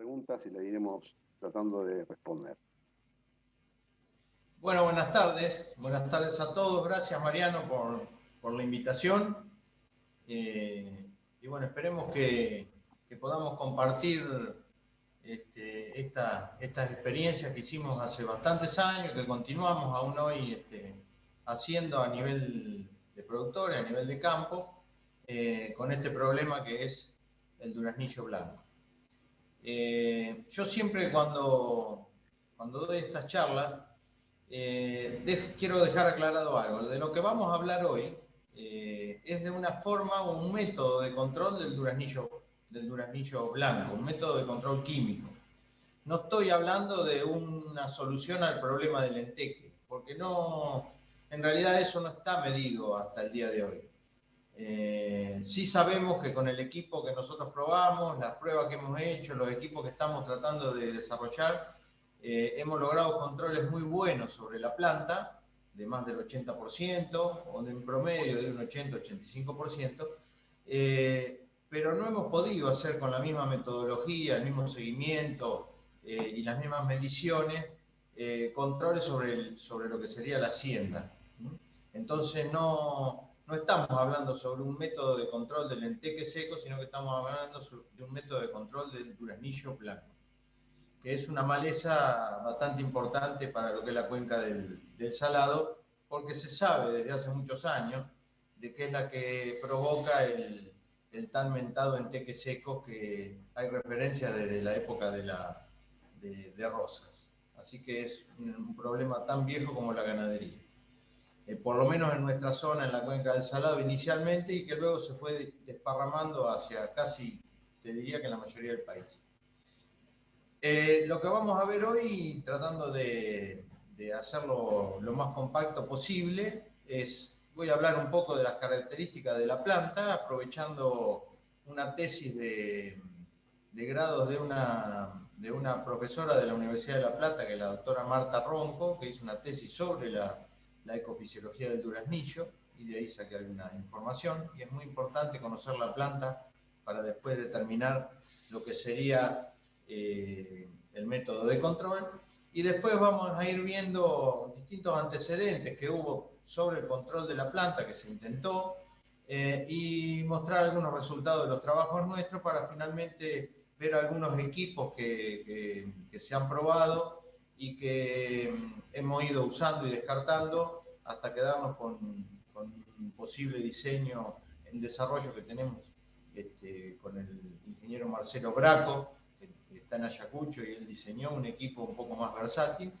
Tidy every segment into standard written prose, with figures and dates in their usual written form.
preguntas y le iremos tratando de responder. Bueno, buenas tardes. Buenas tardes a todos. Gracias, Mariano, por la invitación. Y bueno, esperemos que podamos compartir estas experiencias que hicimos hace bastantes años, que continuamos aún hoy haciendo a nivel de productores, a nivel de campo, con este problema que es el duraznillo blanco. Yo siempre cuando doy estas charlas, quiero dejar aclarado algo. De lo que vamos a hablar hoy es de una forma o un método de control del duraznillo blanco, un método de control químico. No estoy hablando de una solución al problema del enteque, porque en realidad eso no está medido hasta el día de hoy. Sí sabemos que con el equipo que nosotros probamos, las pruebas que hemos hecho, los equipos que estamos tratando de desarrollar, hemos logrado controles muy buenos sobre la planta, de más del 80%, o en promedio de un 80-85%, pero no hemos podido hacer con la misma metodología, el mismo seguimiento y las mismas mediciones, controles sobre lo que sería la hacienda. Entonces no estamos hablando sobre un método de control del enteque seco, sino que estamos hablando de un método de control del duraznillo blanco, que es una maleza bastante importante para lo que es la cuenca del Salado, porque se sabe desde hace muchos años de que es la que provoca el tan mentado enteque seco, que hay referencia desde la época de Rosas. Así que es un problema tan viejo como la ganadería. Por lo menos en nuestra zona, en la cuenca del Salado inicialmente, y que luego se fue desparramando hacia casi, te diría que la mayoría del país. Lo que vamos a ver hoy, tratando de hacerlo lo más compacto posible, voy a hablar un poco de las características de la planta, aprovechando una tesis de grados de una profesora de la Universidad de La Plata, que es la doctora Marta Ronco, que hizo una tesis sobre la ecofisiología del duraznillo, y de ahí saqué alguna información. Y es muy importante conocer la planta para después determinar lo que sería el método de control. Y después vamos a ir viendo distintos antecedentes que hubo sobre el control de la planta que se intentó, y mostrar algunos resultados de los trabajos nuestros, para finalmente ver algunos equipos que se han probado y que hemos ido usando y descartando hasta quedarnos con un posible diseño en desarrollo que tenemos con el ingeniero Marcelo Braco, que está en Ayacucho, y él diseñó un equipo un poco más versátil,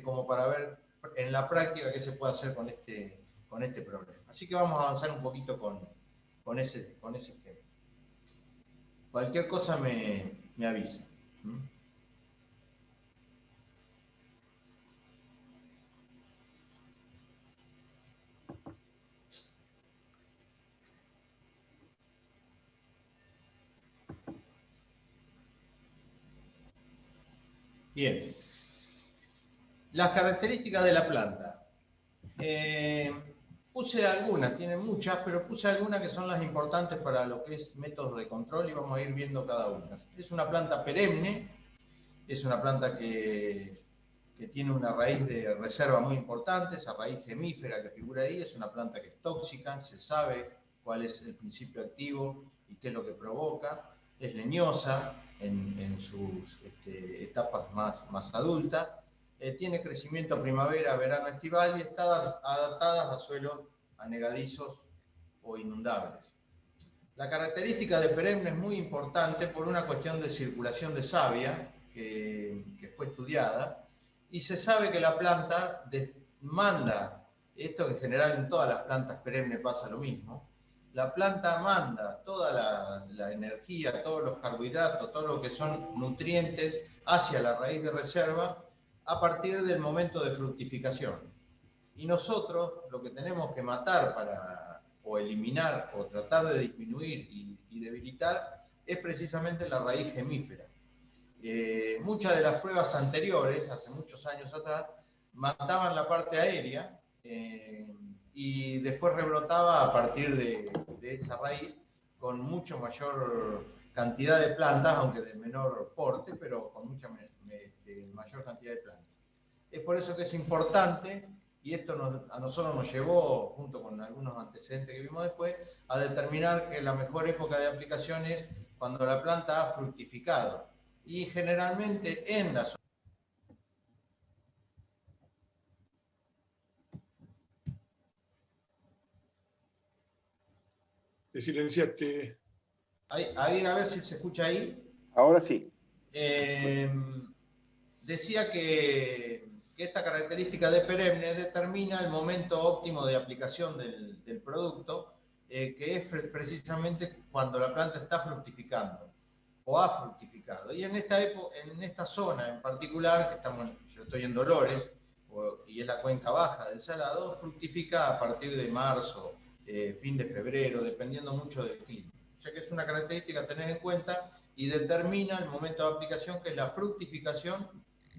como para ver en la práctica qué se puede hacer con este problema. Así que vamos a avanzar un poquito con ese tema. Cualquier cosa me avisa. Bien. Las características de la planta. Puse algunas, tienen muchas, pero puse algunas que son las importantes para lo que es métodos de control, y vamos a ir viendo cada una. Es una planta perenne, es una planta que tiene una raíz de reserva muy importante, esa raíz gemífera que figura ahí. Es una planta que es tóxica, se sabe cuál es el principio activo y qué es lo que provoca. Es leñosa en sus etapas más adultas. Tiene crecimiento primavera, verano, estival, y está adaptada a suelos anegadizos o inundables. La característica de perenne es muy importante por una cuestión de circulación de savia que fue estudiada, y se sabe que la planta manda, esto en general en todas las plantas perennes pasa lo mismo, la planta manda toda la energía, todos los carbohidratos, todo lo que son nutrientes hacia la raíz de reserva a partir del momento de fructificación. Y nosotros lo que tenemos que matar o eliminar o tratar de disminuir y debilitar es precisamente la raíz gemífera. Muchas de las pruebas anteriores, hace muchos años atrás, mataban la parte aérea y después rebrotaba a partir de esa raíz con mucho mayor cantidad de plantas, aunque de menor porte, pero con mucha mayor cantidad de plantas. Es por eso que es importante, y esto a nosotros nos llevó, junto con algunos antecedentes que vimos después, a determinar que la mejor época de aplicación es cuando la planta ha fructificado. Y generalmente en la zona. Te silenciaste. A ver si se escucha ahí. Ahora sí. Decía que esta característica de perenne determina el momento óptimo de aplicación del producto, que es precisamente cuando la planta está fructificando o ha fructificado. Y en esta zona en particular, yo estoy en Dolores, y es la cuenca baja del Salado, fructifica a partir de marzo, fin de febrero, dependiendo mucho del clima. O sea que es una característica a tener en cuenta y determina el momento de aplicación, que es la fructificación,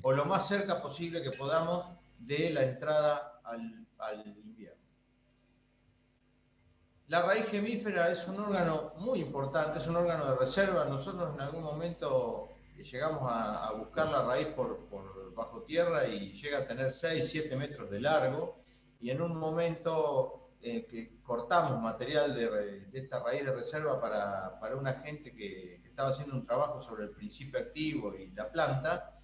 o lo más cerca posible que podamos de la entrada al invierno. La raíz gemífera es un órgano muy importante, es un órgano de reserva. Nosotros en algún momento llegamos a buscar la raíz por bajo tierra y llega a tener 6-7 metros de largo, y en un momento que cortamos material de esta raíz de reserva para una gente que estaba haciendo un trabajo sobre el principio activo y la planta,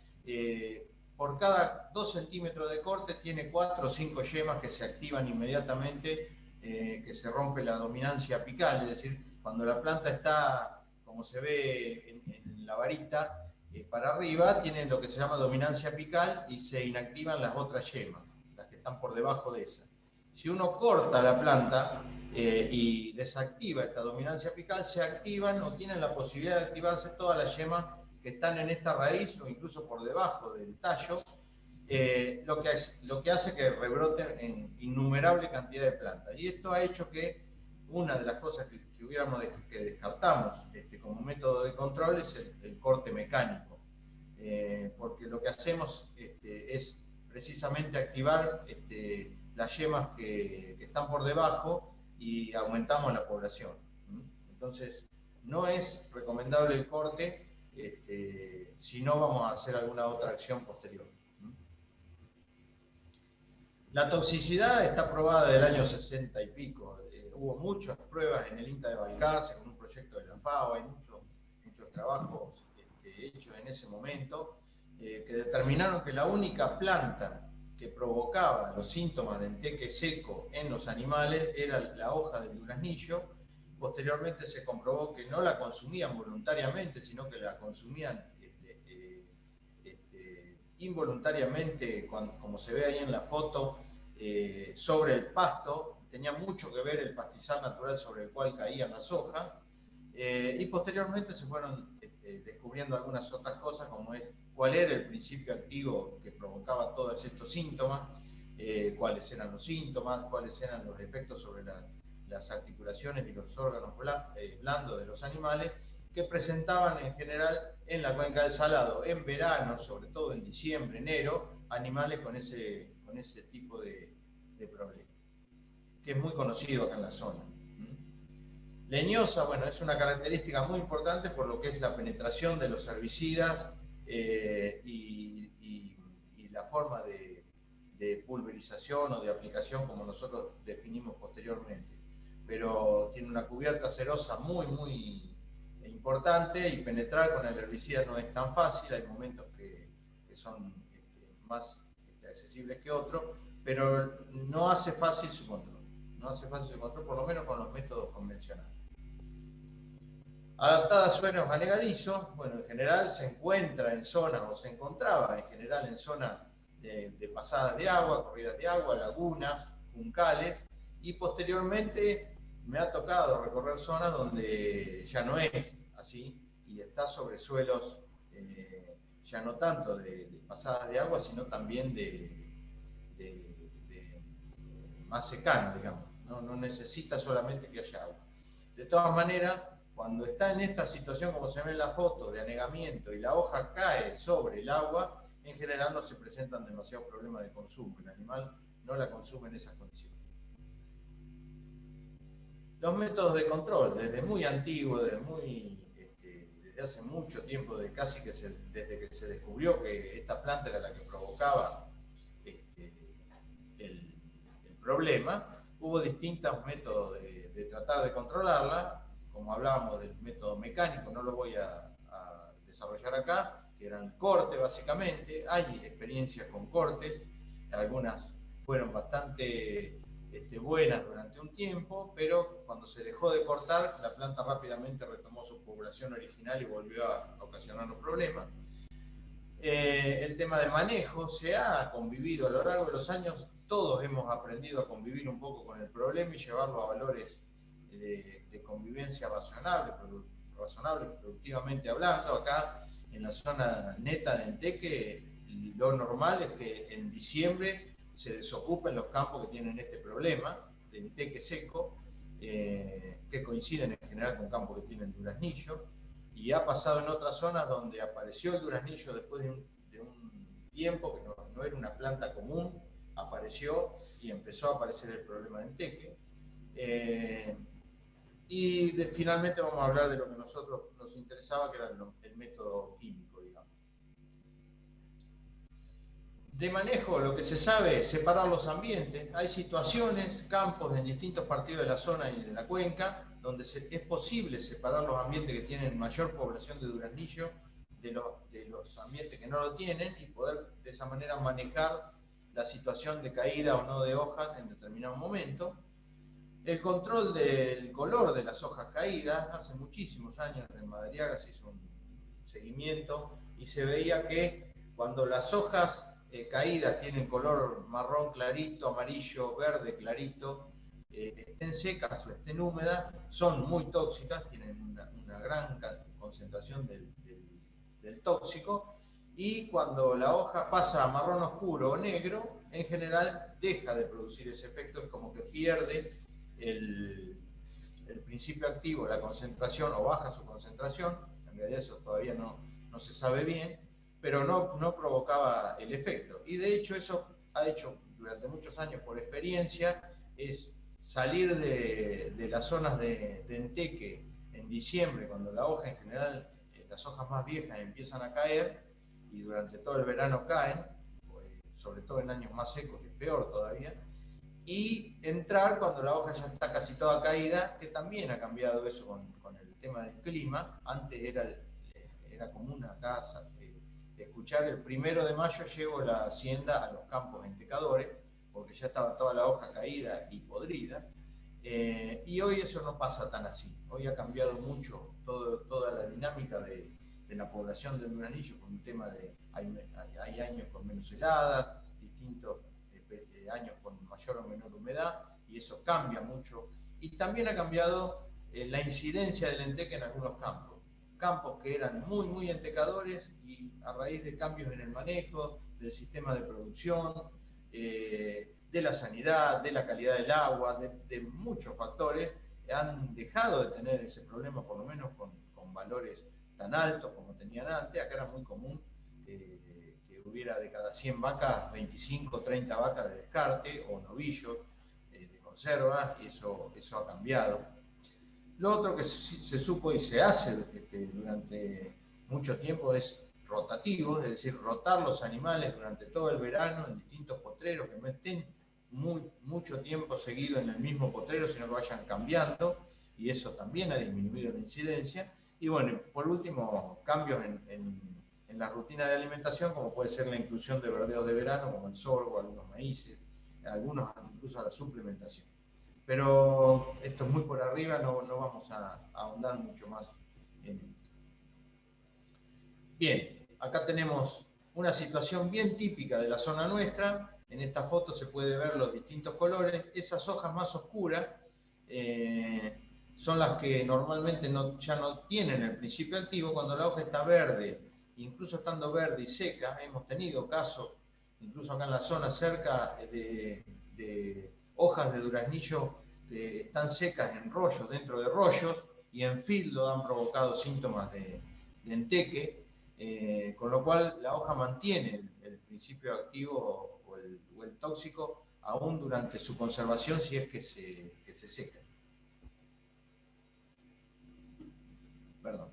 por cada 2 centímetros de corte tiene 4 o 5 yemas que se activan inmediatamente, que se rompe la dominancia apical, es decir, cuando la planta está, como se ve en la varita, para arriba, tiene lo que se llama dominancia apical y se inactivan las otras yemas, las que están por debajo de esa. Si uno corta la planta y desactiva esta dominancia apical, se activan o tienen la posibilidad de activarse todas las yemas que están en esta raíz o incluso por debajo del tallo, lo que hace que rebroten en innumerable cantidad de plantas. Y esto ha hecho que una de las cosas que descartamos como método de control es el corte mecánico, porque lo que hacemos es precisamente activar las yemas que están por debajo y aumentamos la población. Entonces, no es recomendable el corte si no vamos a hacer alguna otra acción posterior. La toxicidad está probada del año 60 y pico. Hubo muchas pruebas en el INTA de Balcarce con un proyecto de la FAO, hay muchos trabajos hechos en ese momento que determinaron que la única planta que provocaba los síntomas de enteque seco en los animales era la hoja del duraznillo. Posteriormente se comprobó que no la consumían voluntariamente, sino que la consumían involuntariamente, como se ve ahí en la foto, sobre el pasto. Tenía mucho que ver el pastizal natural sobre el cual caían las hojas, y posteriormente se fueron descubriendo algunas otras cosas, como es cuál era el principio activo que provocaba todos estos síntomas, cuáles eran los síntomas, cuáles eran los efectos sobre las articulaciones y los órganos blandos de los animales, que presentaban en general en la cuenca del Salado, en verano, sobre todo en diciembre, enero, animales con ese tipo de problema, que es muy conocido acá en la zona. Leñosa, bueno, es una característica muy importante por lo que es la penetración de los herbicidas y la forma de pulverización o de aplicación, como nosotros definimos posteriormente. Pero tiene una cubierta cerosa muy importante, y penetrar con el herbicida no es tan fácil. Hay momentos que son más accesibles que otros, pero no hace fácil su control. No hace fácil su control, por lo menos con los métodos convencionales. Adaptada a suelos anegadizos, bueno, en general se encuentra en zonas, o se encontraba en general en zonas de pasadas de agua, corridas de agua, lagunas, juncales, y posteriormente me ha tocado recorrer zonas donde ya no es así, y está sobre suelos ya no tanto de pasadas de agua, sino también de más secano, digamos. No necesita solamente que haya agua. De todas maneras, cuando está en esta situación, como se ve en la foto, de anegamiento, y la hoja cae sobre el agua, en general no se presentan demasiados problemas de consumo. El animal no la consume en esas condiciones. Los métodos de control, desde muy antiguo, desde muy hace mucho tiempo, desde que se descubrió que esta planta era la que provocaba el problema, hubo distintos métodos de tratar de controlarla, como hablábamos del método mecánico, no lo voy a desarrollar acá, que eran cortes básicamente. Hay experiencias con cortes, algunas fueron bastante buenas durante un tiempo, pero cuando se dejó de cortar, la planta rápidamente retomó su población original y volvió a ocasionar los problemas. El tema de manejo se ha convivido a lo largo de los años, todos hemos aprendido a convivir un poco con el problema y llevarlo a valores de convivencia razonable, productivamente hablando. Acá en la zona neta de Enteque, lo normal es que en diciembre se desocupen los campos que tienen este problema de Enteque seco, que coinciden en general con campos que tienen duraznillo, y ha pasado en otras zonas donde apareció el duraznillo después de un tiempo, que no era una planta común, apareció y empezó a aparecer el problema de Enteque. Finalmente vamos a hablar de lo que a nosotros nos interesaba, que era el método químico, digamos. De manejo, lo que se sabe es separar los ambientes. Hay situaciones, campos en distintos partidos de la zona y de la cuenca, donde es posible separar los ambientes que tienen mayor población de duraznillo de los ambientes que no lo tienen, y poder de esa manera manejar la situación de caída o no de hojas en determinado momento. El control del color de las hojas caídas, hace muchísimos años en Madariaga se hizo un seguimiento y se veía que cuando las hojas caídas tienen color marrón clarito, amarillo, verde clarito, estén secas o estén húmedas, son muy tóxicas, tienen una gran concentración del tóxico, y cuando la hoja pasa a marrón oscuro o negro, en general deja de producir ese efecto, es como que pierde el principio activo, la concentración, o baja su concentración. En realidad eso todavía no se sabe bien, pero no provocaba el efecto. Y de hecho eso ha hecho durante muchos años por experiencia, es salir de las zonas de Enteque en diciembre, cuando la hoja en general, las hojas más viejas empiezan a caer, y durante todo el verano caen, sobre todo en años más secos es peor todavía, y entrar cuando la hoja ya está casi toda caída, que también ha cambiado eso con el tema del clima. Antes era común acá escuchar el 1 de mayo llego la hacienda a los campos entecadores, porque ya estaba toda la hoja caída y podrida, y hoy eso no pasa tan así. Hoy ha cambiado mucho toda la dinámica de la población del duraznillo, con un tema de hay años con menos heladas, distintos años con mayor o menor humedad, y eso cambia mucho. Y también ha cambiado la incidencia del enteque en algunos campos que eran muy entecadores, y a raíz de cambios en el manejo, del sistema de producción, de la sanidad, de la calidad del agua, de muchos factores, han dejado de tener ese problema, por lo menos con valores tan altos como tenían antes. Acá era muy común que hubiera de cada 100 vacas, 25 o 30 vacas de descarte o novillos de conserva, y eso ha cambiado. Lo otro que se supo y se hace durante mucho tiempo es rotativo, es decir, rotar los animales durante todo el verano en distintos potreros, que no estén mucho tiempo seguido en el mismo potrero, sino que vayan cambiando, y eso también ha disminuido la incidencia. Y bueno, por último, cambios en la rutina de alimentación, como puede ser la inclusión de verdeos de verano, como el sorgo, algunos maíces, algunos incluso a la suplementación. Pero esto es muy por arriba, no vamos a ahondar mucho más en esto. Bien, acá tenemos una situación bien típica de la zona nuestra. En esta foto se puede ver los distintos colores. Esas hojas más oscuras son las que normalmente ya no tienen el principio activo. Cuando la hoja está verde, incluso estando verde y seca, hemos tenido casos, incluso acá en la zona cerca, de hojas de duraznillo que están secas en rollos, dentro de rollos, y en fildo han provocado síntomas de enteque, con lo cual la hoja mantiene el principio activo o el tóxico aún durante su conservación, si es que se seca. Perdón.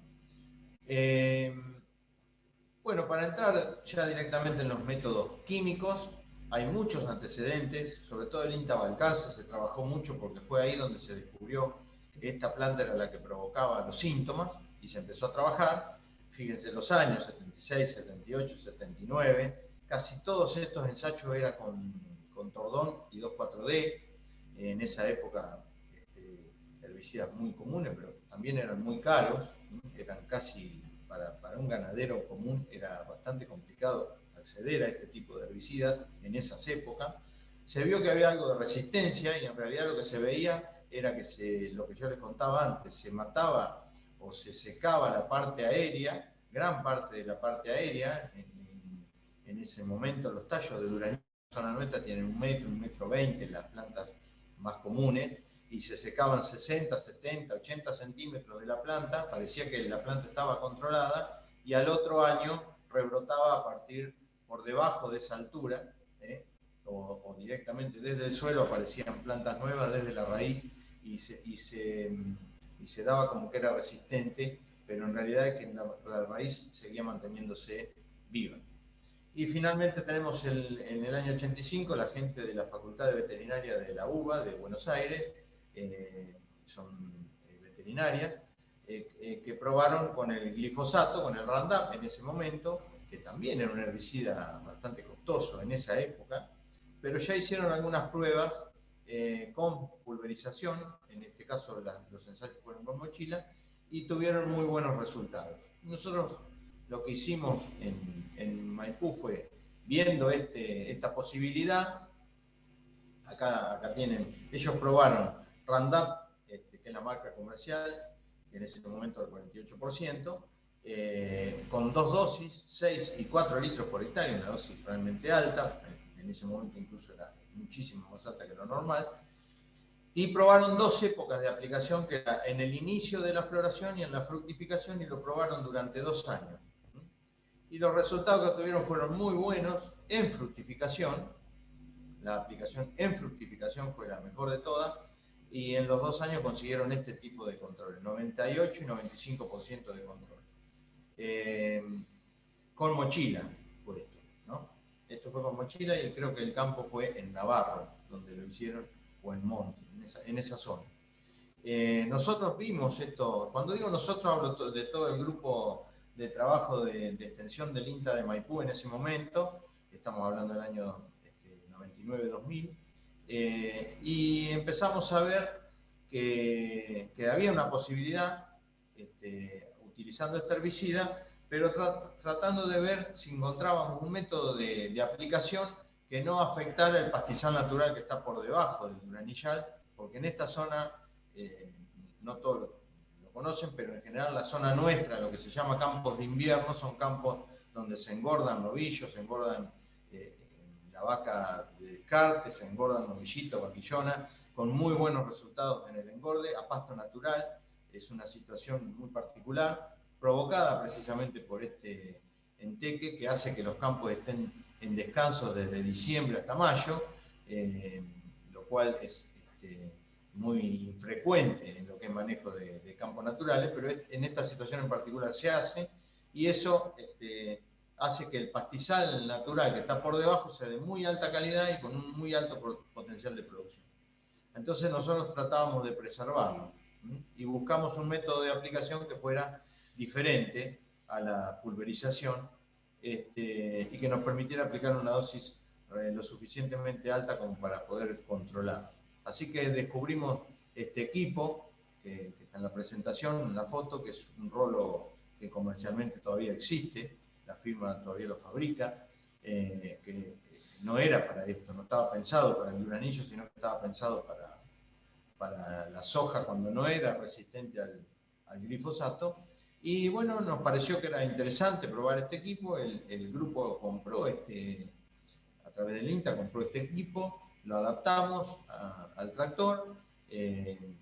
Bueno, para entrar ya directamente en los métodos químicos, hay muchos antecedentes, sobre todo el INTA Balcarce se trabajó mucho porque fue ahí donde se descubrió que esta planta era la que provocaba los síntomas y se empezó a trabajar. Fíjense los años, 76, 78, 79, casi todos estos ensayos eran con Tordón y 2,4-D. En esa época herbicidas muy comunes, pero también eran muy caros, eran casi, para un ganadero común era bastante complicado acceder a este tipo de herbicidas en esas épocas. Se vio que había algo de resistencia y en realidad lo que se veía era que lo que yo les contaba antes, se mataba o se secaba la parte aérea, gran parte de la parte aérea. En ese momento los tallos de durazno en la zona nuestra tienen 1 metro, 1,20 m, las plantas más comunes, y se secaban 60, 70, 80 centímetros de la planta, parecía que la planta estaba controlada, y al otro año rebrotaba a partir por debajo de esa altura, o directamente desde el suelo aparecían plantas nuevas desde la raíz, y se daba como que era resistente, pero en realidad es que la raíz seguía manteniéndose viva. Y finalmente tenemos en el año 85 la gente de la Facultad de Veterinaria de la UBA de Buenos Aires, son veterinarias, que probaron con el glifosato, con el Roundup en ese momento, que también era un herbicida bastante costoso en esa época, pero ya hicieron algunas pruebas con pulverización, en este caso los ensayos fueron con mochila, y tuvieron muy buenos resultados. Nosotros lo que hicimos en Maipú fue, viendo esta posibilidad, acá tienen, ellos probaron Roundup, que es la marca comercial, en ese momento del 48%, con 2 dosis, 6 y 4 litros por hectárea, una dosis realmente alta, en ese momento incluso era muchísimo más alta que lo normal, y probaron 2 épocas de aplicación, que era en el inicio de la floración y en la fructificación, y lo probaron durante 2 años. Y los resultados que obtuvieron fueron muy buenos en fructificación. La aplicación en fructificación fue la mejor de todas, y en los 2 años consiguieron este tipo de controles, 98 y 95% de control. Con mochila fue esto, ¿no? Esto fue con mochila, y creo que el campo fue en Navarro, donde lo hicieron, o en Monte, en esa zona. Nosotros vimos esto, cuando digo nosotros hablo de todo el grupo de trabajo de extensión del INTA de Maipú en ese momento, estamos hablando del año 99-2000, y empezamos a ver que había una posibilidad, utilizando este herbicida, pero tratando de ver si encontrábamos un método de aplicación que no afectara el pastizal natural que está por debajo del duranillal, porque en esta zona, no todos lo conocen, pero en general la zona nuestra, lo que se llama campos de invierno, son campos donde se engordan novillos, se engordan la vaca de descarte, se engordan novillitos, vaquillonas, con muy buenos resultados en el engorde, a pasto natural. Es una situación muy particular, provocada precisamente por este enteque, que hace que los campos estén en descanso desde diciembre hasta mayo, lo cual es muy infrecuente en lo que es manejo de campos naturales, pero en esta situación en particular se hace, y eso hace que el pastizal natural que está por debajo sea de muy alta calidad y con un muy alto potencial de producción. Entonces nosotros tratábamos de preservarlo, y buscamos un método de aplicación que fuera diferente a la pulverización, y que nos permitiera aplicar una dosis lo suficientemente alta como para poder controlar. Así que descubrimos este equipo, que está en la presentación, en la foto, que es un rolo que comercialmente todavía existe, la firma todavía lo fabrica, que no era para esto, no estaba pensado para el duranillo, sino que estaba pensado para la soja cuando no era resistente al glifosato. Y bueno, nos pareció que era interesante probar este equipo. El grupo compró a través del INTA, compró este equipo, lo adaptamos al tractor.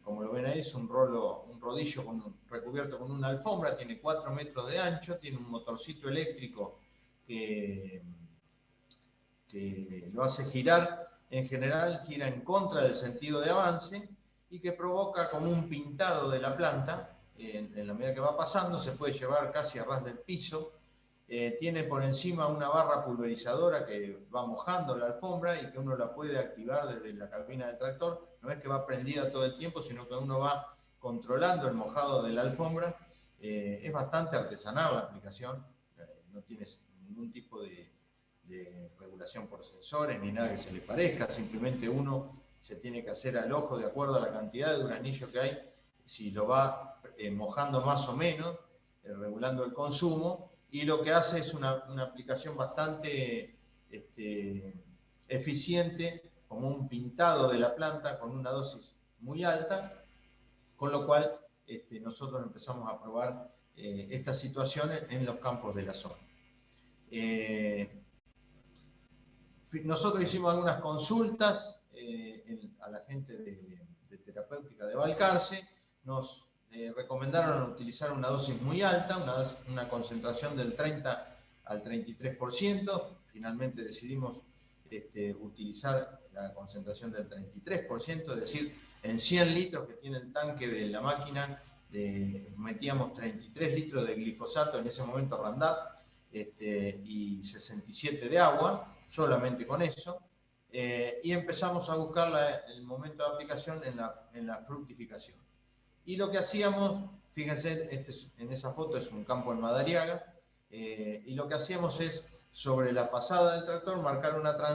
Como lo ven ahí, es un rodillo recubierto con una alfombra, tiene 4 metros de ancho, tiene un motorcito eléctrico que lo hace girar, en general gira en contra del sentido de avance, y que provoca como un pintado de la planta, en la medida que va pasando, se puede llevar casi a ras del piso. Tiene por encima una barra pulverizadora que va mojando la alfombra y que uno la puede activar desde la cabina del tractor. No es que va prendida todo el tiempo, sino que uno va controlando el mojado de la alfombra. Es bastante artesanal la aplicación, no tiene ningún tipo de regulación por sensores ni nada que se le parezca, simplemente uno se tiene que hacer al ojo de acuerdo a la cantidad de duraznillo que hay, si lo va mojando más o menos, regulando el consumo, y lo que hace es una aplicación bastante eficiente, como un pintado de la planta con una dosis muy alta, con lo cual nosotros empezamos a probar estas situaciones en los campos de la zona. Nosotros hicimos algunas consultas a la gente de terapéutica de Balcarce, nos recomendaron utilizar una dosis muy alta, una concentración del 30 al 33%, finalmente decidimos utilizar la concentración del 33%, es decir, en 100 litros que tiene el tanque de la máquina, metíamos 33 litros de glifosato, en ese momento Roundup, y 67 de agua, solamente con eso, y empezamos a buscar el momento de aplicación en la fructificación. Y lo que hacíamos, fíjense, en esa foto es un campo en Madariaga, y lo que hacíamos es, sobre la pasada del tractor, marcar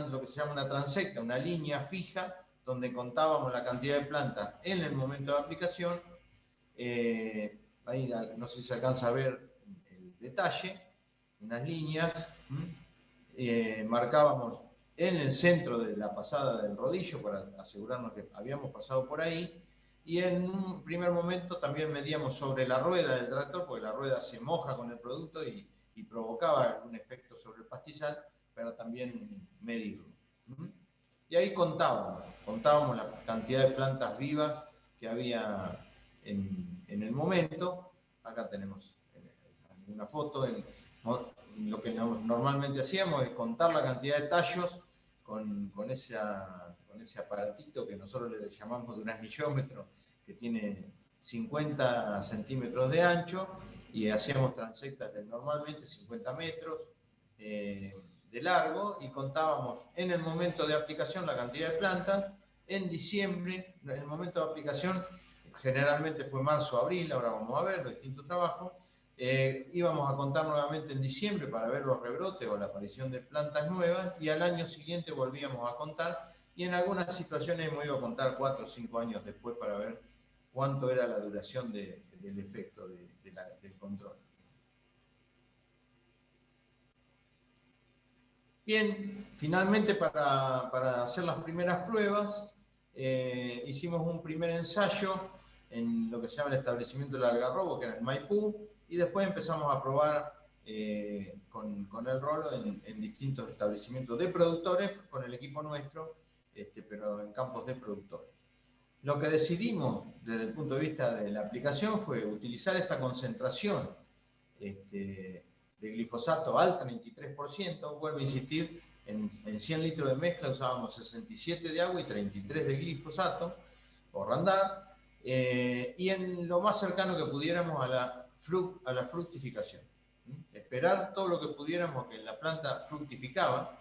lo que se llama una transecta, una línea fija, donde contábamos la cantidad de plantas en el momento de aplicación. Ahí no sé si se alcanza a ver el detalle, unas líneas, marcábamos en el centro de la pasada del rodillo para asegurarnos que habíamos pasado por ahí, y en un primer momento también medíamos sobre la rueda del tractor, porque la rueda se moja con el producto y provocaba algún efecto sobre el pastizal, pero también medirlo. Y ahí contábamos la cantidad de plantas vivas que había en el momento. Acá tenemos una foto. Lo que normalmente hacíamos es contar la cantidad de tallos con ese aparatito que nosotros le llamamos duraznillómetro, que tiene 50 centímetros de ancho, y hacíamos transectas de normalmente 50 metros de largo, y contábamos en el momento de aplicación la cantidad de plantas. En diciembre, en el momento de aplicación, generalmente fue marzo, abril, ahora vamos a ver los distintos trabajos, íbamos a contar nuevamente en diciembre para ver los rebrotes o la aparición de plantas nuevas, y al año siguiente volvíamos a contar, y en algunas situaciones hemos ido a contar 4 o 5 años después para ver cuánto era la duración del efecto del control. Bien, finalmente para hacer las primeras pruebas, hicimos un primer ensayo en lo que se llama el establecimiento del Algarrobo, que era en Maipú, y después empezamos a probar con el rolo en distintos establecimientos de productores, con el equipo nuestro, pero en campos de productores. Lo que decidimos desde el punto de vista de la aplicación fue utilizar esta concentración de glifosato al 33%, vuelvo a insistir, en 100 litros de mezcla usábamos 67 de agua y 33 de glifosato, o Roundup, y en lo más cercano que pudiéramos a la fructificación. Esperar todo lo que pudiéramos que la planta fructificara.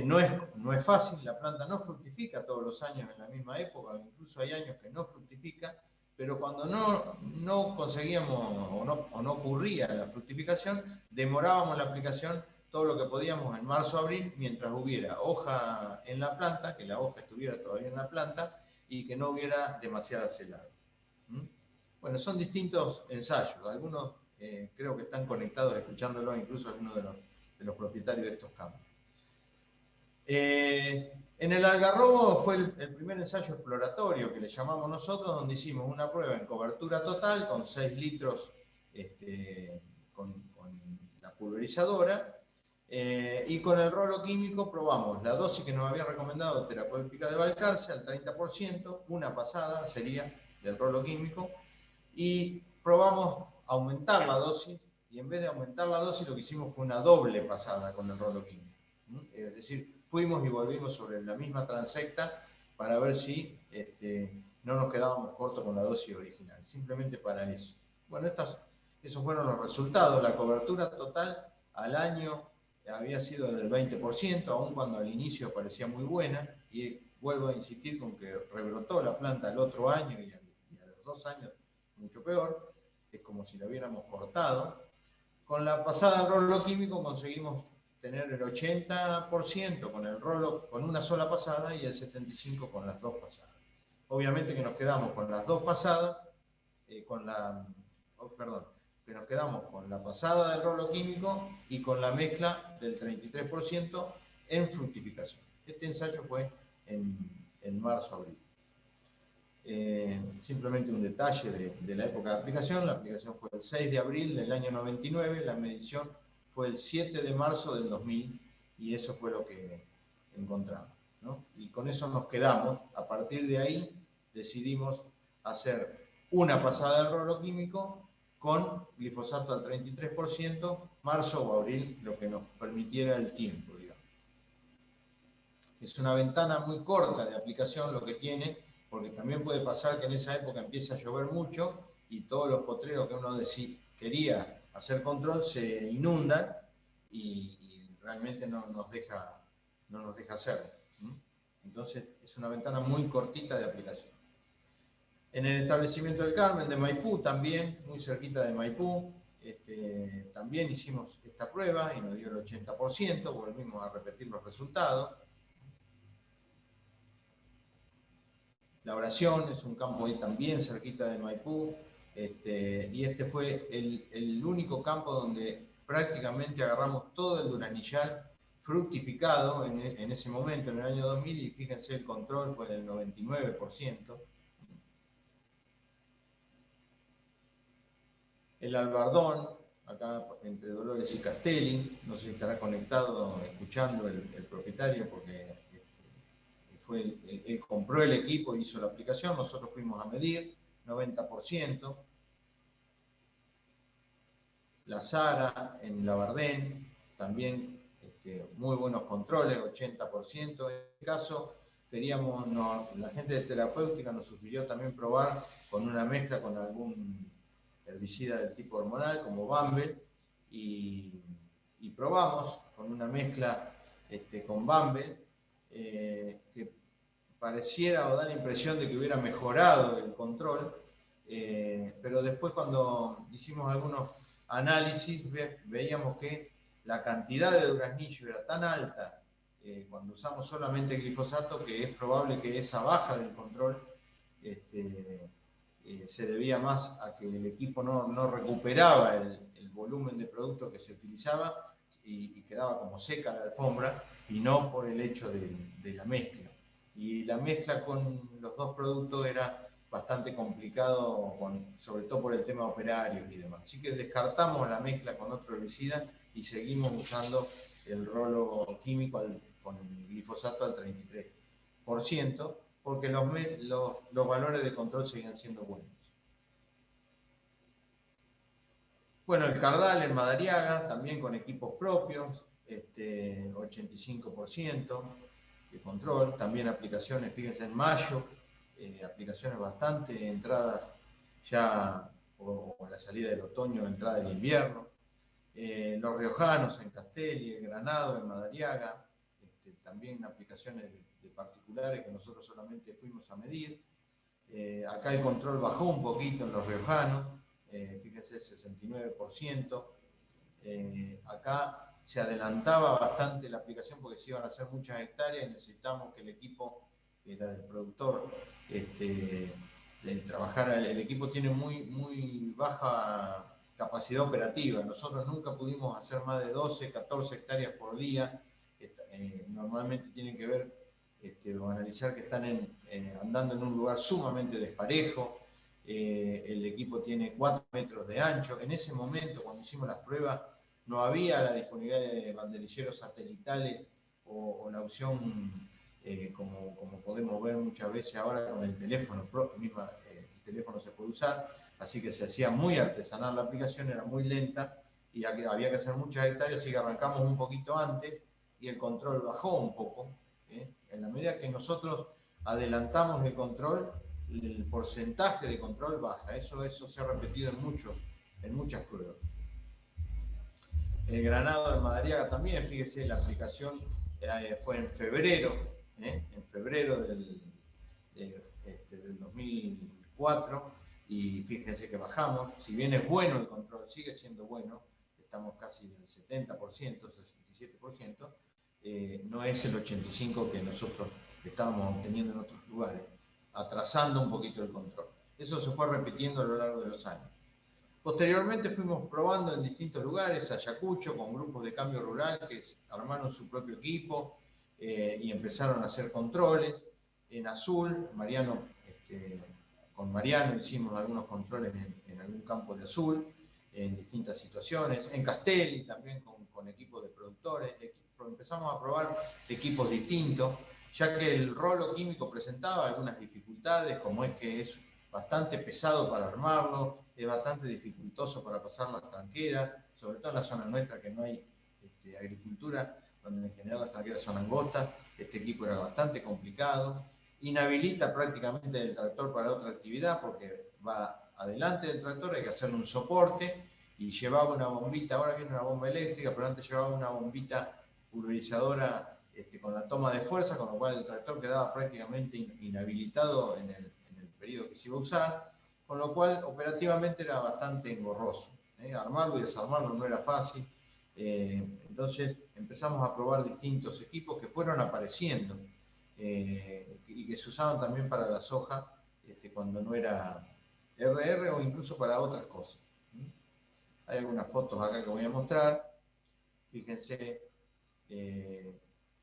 No es fácil, la planta no fructifica todos los años en la misma época, incluso hay años que no fructifica, pero cuando no conseguíamos o no ocurría la fructificación, demorábamos la aplicación todo lo que podíamos en marzo, abril, mientras hubiera hoja en la planta, que la hoja estuviera todavía en la planta y que no hubiera demasiadas heladas. Bueno, son distintos ensayos, algunos creo que están conectados escuchándolo, incluso algunos de los propietarios de estos campos. En el Algarrobo fue el primer ensayo exploratorio que le llamamos nosotros, donde hicimos una prueba en cobertura total con 6 litros con la pulverizadora, y con el rolo químico probamos la dosis que nos había recomendado terapéutica de Balcarce al 30%, una pasada sería del rolo químico, y probamos aumentar la dosis, y en vez de aumentar la dosis lo que hicimos fue una doble pasada con el rolo químico. Es decir, fuimos y volvimos sobre la misma transecta para ver si no nos quedábamos cortos con la dosis original, simplemente para eso. Bueno, esos fueron los resultados. La cobertura total al año había sido del 20%, aun cuando al inicio parecía muy buena, y vuelvo a insistir con que rebrotó la planta el otro año y a los 2 años mucho peor, es como si la hubiéramos cortado. Con la pasada al rolo químico conseguimos tener el 80% con el rolo con una sola pasada y el 75% con las 2 pasadas. Obviamente que nos quedamos con las 2 pasadas, que nos quedamos con la pasada del rolo químico y con la mezcla del 33% en fructificación. Este ensayo fue en marzo-abril. Simplemente un detalle de la época de aplicación. La aplicación fue el 6 de abril del año 99, la medición fue el 7 de marzo del 2000 y eso fue lo que encontramos, ¿no? Y con eso nos quedamos. A partir de ahí decidimos hacer una pasada del rolo químico con glifosato al 33%, marzo o abril, lo que nos permitiera el tiempo, digamos. Es una ventana muy corta de aplicación lo que tiene, porque también puede pasar que en esa época empieza a llover mucho y todos los potreros que uno quería hacer control se inundan y realmente no nos deja hacerlo. Entonces es una ventana muy cortita de aplicación. En el establecimiento del Carmen de Maipú también, muy cerquita de Maipú, también hicimos esta prueba y nos dio el 80%, volvimos a repetir los resultados. La Oración es un campo ahí también cerquita de Maipú, y este fue el único campo donde prácticamente agarramos todo el duranillal fructificado en ese momento, en el año 2000, y fíjense, el control fue del 99%. El Albardón, acá entre Dolores y Castelli, no sé si estará conectado, escuchando el propietario, porque él compró el equipo y hizo la aplicación, nosotros fuimos a medir, 90%. La Sara en Labardén, también muy buenos controles, 80%. En este caso, la gente de terapéutica nos sugirió también probar con una mezcla con algún herbicida del tipo hormonal, como Bumble, y probamos con una mezcla con Bumble, que pareciera o da la impresión de que hubiera mejorado el control, pero después cuando hicimos algunos análisis veíamos que la cantidad de duraznillo era tan alta cuando usamos solamente glifosato que es probable que esa baja del control se debía más a que el equipo no recuperaba el volumen de producto que se utilizaba y quedaba como seca la alfombra, y no por el hecho de la mezcla. Y la mezcla con los 2 productos era bastante complicado, sobre todo por el tema operarios y demás. Así que descartamos la mezcla con otro herbicida y seguimos usando el rolo químico con el glifosato al 33%, porque los valores de control seguían siendo buenos. Bueno, el Cardal en Madariaga, también con equipos propios, 85% de control, también aplicaciones, fíjense, en mayo, aplicaciones bastante entradas ya o la salida del otoño, entrada del invierno. Los riojanos en Castelli, en Granado, en Madariaga, también aplicaciones de particulares que nosotros solamente fuimos a medir. Acá el control bajó un poquito en los riojanos, fíjense, 69%. Acá se adelantaba bastante la aplicación porque se iban a hacer muchas hectáreas y necesitamos que el equipo, era del productor, trabajara. El equipo tiene muy baja capacidad operativa. Nosotros nunca pudimos hacer más de 12, 14 hectáreas por día. Normalmente tienen que ver o analizar que están andando en un lugar sumamente desparejo. El equipo tiene 4 metros de ancho. En ese momento, cuando hicimos las pruebas, no había la disponibilidad de banderilleros satelitales o la opción, como podemos ver muchas veces ahora con el teléfono, el teléfono se puede usar, así que se hacía muy artesanal la aplicación, era muy lenta y había que hacer muchas hectáreas, así que arrancamos un poquito antes y el control bajó un poco. En la medida que nosotros adelantamos el control, el porcentaje de control baja. Eso se ha repetido en muchas pruebas. El Granado de Madariaga también, fíjese, la aplicación fue en febrero del 2004, y fíjense que bajamos. Si bien es bueno el control, sigue siendo bueno, estamos casi en el 70%, 67%, no es el 85% que nosotros estábamos obteniendo en otros lugares, atrasando un poquito el control. Eso se fue repitiendo a lo largo de los años. Posteriormente fuimos probando en distintos lugares, Ayacucho, con grupos de cambio rural que armaron su propio equipo y empezaron a hacer controles. En Azul, con Mariano hicimos algunos controles en algún campo de Azul, en distintas situaciones. En Castelli también con equipos de productores. Empezamos a probar equipos distintos, ya que el rolo químico presentaba algunas dificultades, como es que es bastante pesado para armarlo, es bastante dificultoso para pasar las tranqueras, sobre todo en la zona nuestra que no hay agricultura, donde en general las tranqueras son angostas. Este equipo era bastante complicado, inhabilita prácticamente el tractor para otra actividad porque va adelante del tractor, hay que hacerle un soporte, y llevaba una bombita, ahora viene una bomba eléctrica, pero antes llevaba una bombita pulverizadora con la toma de fuerza, con lo cual el tractor quedaba prácticamente inhabilitado en el periodo que se iba a usar, con lo cual operativamente era bastante engorroso. Armarlo y desarmarlo no era fácil. Entonces empezamos a probar distintos equipos que fueron apareciendo y que se usaban también para la soja cuando no era RR, o incluso para otras cosas. Hay algunas fotos acá que voy a mostrar. Fíjense,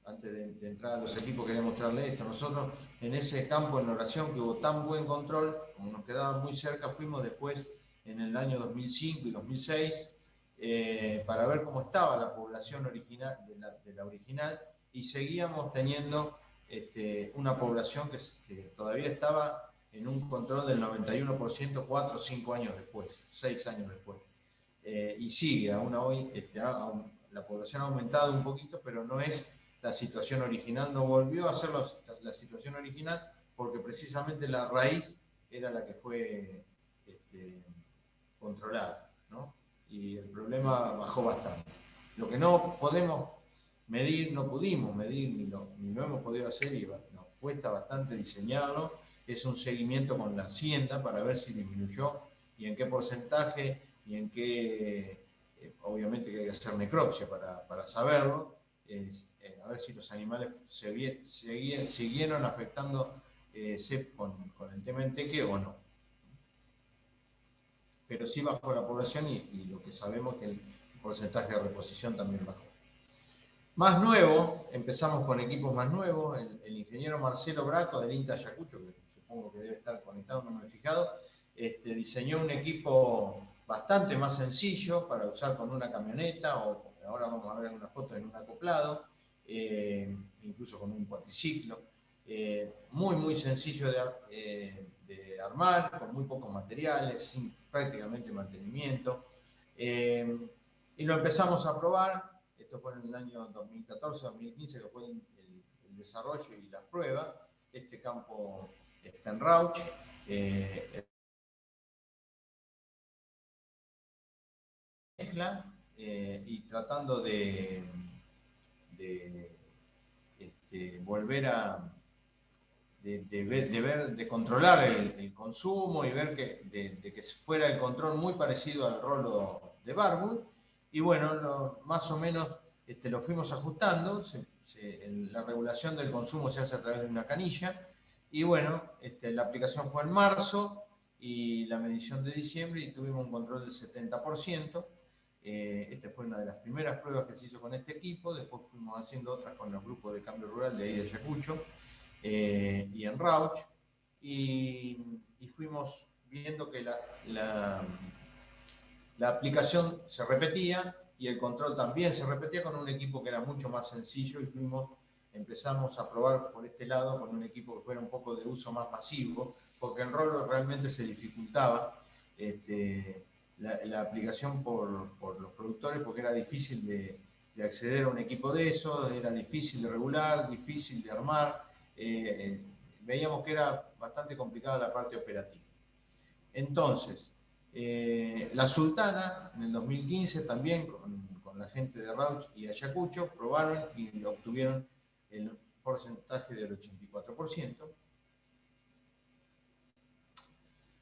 antes de entrar a los equipos quería mostrarles esto. Nosotros en ese campo en oración que hubo tan buen control, como nos quedaba muy cerca, fuimos después en el año 2005 y 2006 para ver cómo estaba la población original de la original, y seguíamos teniendo una población que todavía estaba en un control del 91% 4 o 5 años después, 6 años después. Y sigue, aún hoy la población ha aumentado un poquito, pero no es la situación original, no volvió a ser la situación original, porque precisamente la raíz era la que fue controlada, ¿no? Y el problema bajó bastante. Lo que no podemos medir, no pudimos medir, ni lo hemos podido hacer, y nos cuesta bastante diseñarlo, es un seguimiento con la hacienda para ver si disminuyó y en qué porcentaje, y en qué, obviamente que hay que hacer necropsia para saberlo, a ver si los animales siguieron afectando con el tema enteque o no. Pero sí bajó la población, y lo que sabemos es que el porcentaje de reposición también bajó. Más nuevo, empezamos con equipos más nuevos. El ingeniero Marcelo Braco del INTA Ayacucho, que supongo que debe estar conectado, no me he fijado, diseñó un equipo bastante más sencillo para usar con una camioneta, o ahora vamos a ver una foto en un acoplado, incluso con un cuatriciclo. Muy sencillo de armar, con muy pocos materiales, sin prácticamente mantenimiento. Y lo empezamos a probar. Esto fue en el año 2014-2015, que fue el desarrollo y la prueba. Este campo está en Rauch. Y tratando de volver a de controlar el consumo, y ver de que fuera el control muy parecido al rolo de Barwood. Y bueno, más o menos lo fuimos ajustando. La regulación del consumo se hace a través de una canilla, y bueno, la aplicación fue en marzo y la medición de diciembre, y tuvimos un control del 70%. Esta fue una de las primeras pruebas que se hizo con este equipo. Después fuimos haciendo otras con los grupos de cambio rural de ahí de Ayacucho y en Rauch, y fuimos viendo que la aplicación se repetía y el control también se repetía con un equipo que era mucho más sencillo, y empezamos a probar por este lado con un equipo que fuera un poco de uso más masivo, porque en rolo realmente se dificultaba la aplicación por los productores, porque era difícil de acceder a un equipo de eso, era difícil de regular, difícil de armar. Veíamos que era bastante complicada la parte operativa. Entonces, la Sultana en el 2015 también con la gente de Rauch y Ayacucho probaron y obtuvieron el porcentaje del 84%.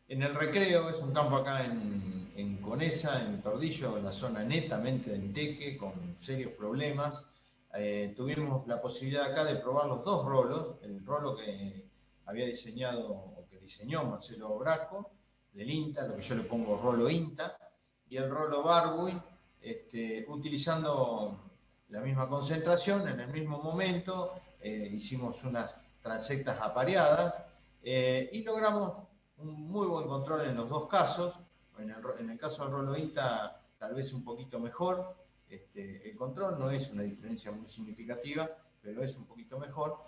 En el Recreo, es un campo acá en Conesa, en Tordillo, en la zona netamente de Enteque, con serios problemas. Tuvimos la posibilidad acá de probar los dos rolos, el rolo que había diseñado, o que diseñó Marcelo Brasco, del INTA, lo que yo le pongo rolo INTA, y el rolo Barbuy, utilizando la misma concentración, en el mismo momento, hicimos unas transectas apareadas, y logramos un muy buen control en los dos casos. En el caso del rolo INTA, tal vez un poquito mejor. El control no es una diferencia muy significativa, pero es un poquito mejor.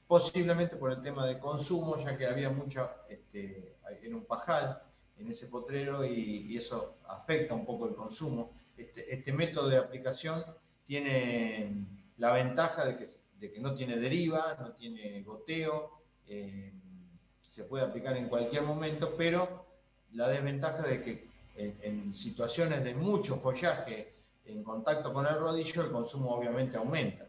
Posiblemente por el tema de consumo, ya que había mucha, era un pajal en ese potrero y eso afecta un poco el consumo. Este método de aplicación tiene la ventaja de que no tiene deriva, no tiene goteo, se puede aplicar en cualquier momento, pero la desventaja de que en situaciones de mucho follaje en contacto con el rodillo, el consumo obviamente aumenta.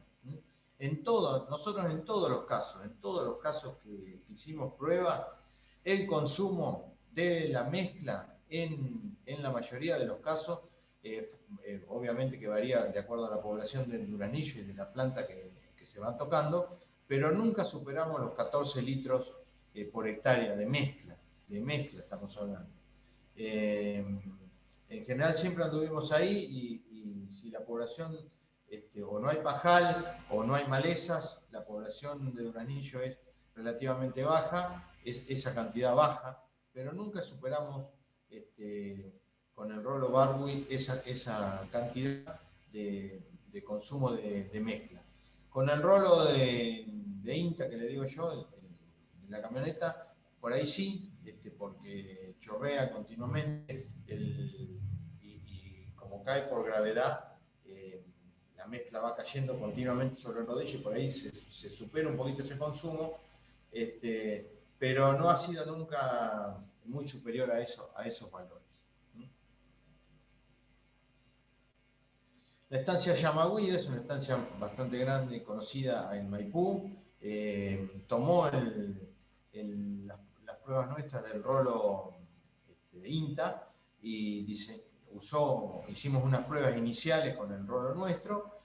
Nosotros en todos los casos que hicimos prueba, el consumo de la mezcla en la mayoría de los casos, obviamente que varía de acuerdo a la población del duranillo y de la planta que se van tocando, pero nunca superamos los 14 litros por hectárea de mezcla estamos hablando. En general siempre anduvimos ahí y si la población, o no hay pajal o no hay malezas, la población de duranillo es relativamente baja, es esa cantidad baja, pero nunca superamos con el rolo Barbuy esa cantidad de consumo de mezcla. Con el rolo de INTA, que le digo yo, de la camioneta, por ahí sí, porque chorrea continuamente y como cae por gravedad, la mezcla va cayendo continuamente sobre el rodillo y por ahí se supera un poquito ese consumo, pero no ha sido nunca muy superior a esos valores. La estancia Yamaguida es una estancia bastante grande y conocida en Maipú. Tomó las pruebas nuestras del rolo de INTA y hicimos unas pruebas iniciales con el rolo nuestro.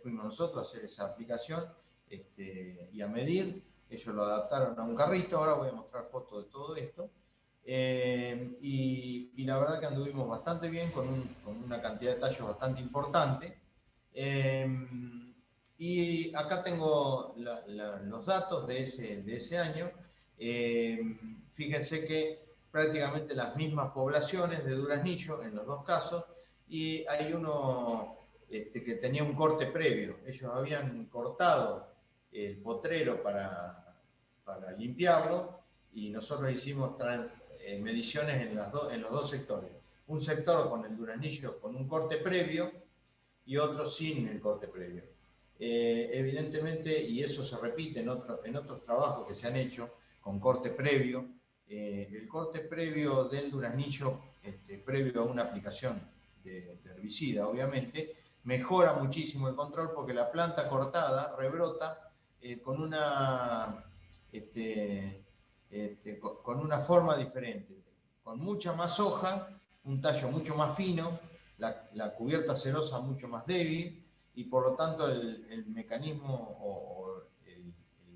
Fuimos nosotros a hacer esa aplicación y a medir. Ellos lo adaptaron a un carrito. Ahora voy a mostrar fotos de todo esto. Y la verdad que anduvimos bastante bien, con una cantidad de tallos bastante importante. Y acá tengo los datos de ese año. Fíjense que prácticamente las mismas poblaciones de duraznillo en los dos casos, y hay uno que tenía un corte previo. Ellos habían cortado el potrero para limpiarlo y nosotros hicimos mediciones en los dos sectores. Un sector con el duraznillo con un corte previo y otro sin el corte previo. Evidentemente, y eso se repite en otros trabajos que se han hecho con corte previo, el corte previo del duraznillo, previo a una aplicación de herbicida, obviamente, mejora muchísimo el control porque la planta cortada rebrota con una forma diferente, con mucha más hoja, un tallo mucho más fino, la cubierta cerosa mucho más débil y por lo tanto el mecanismo o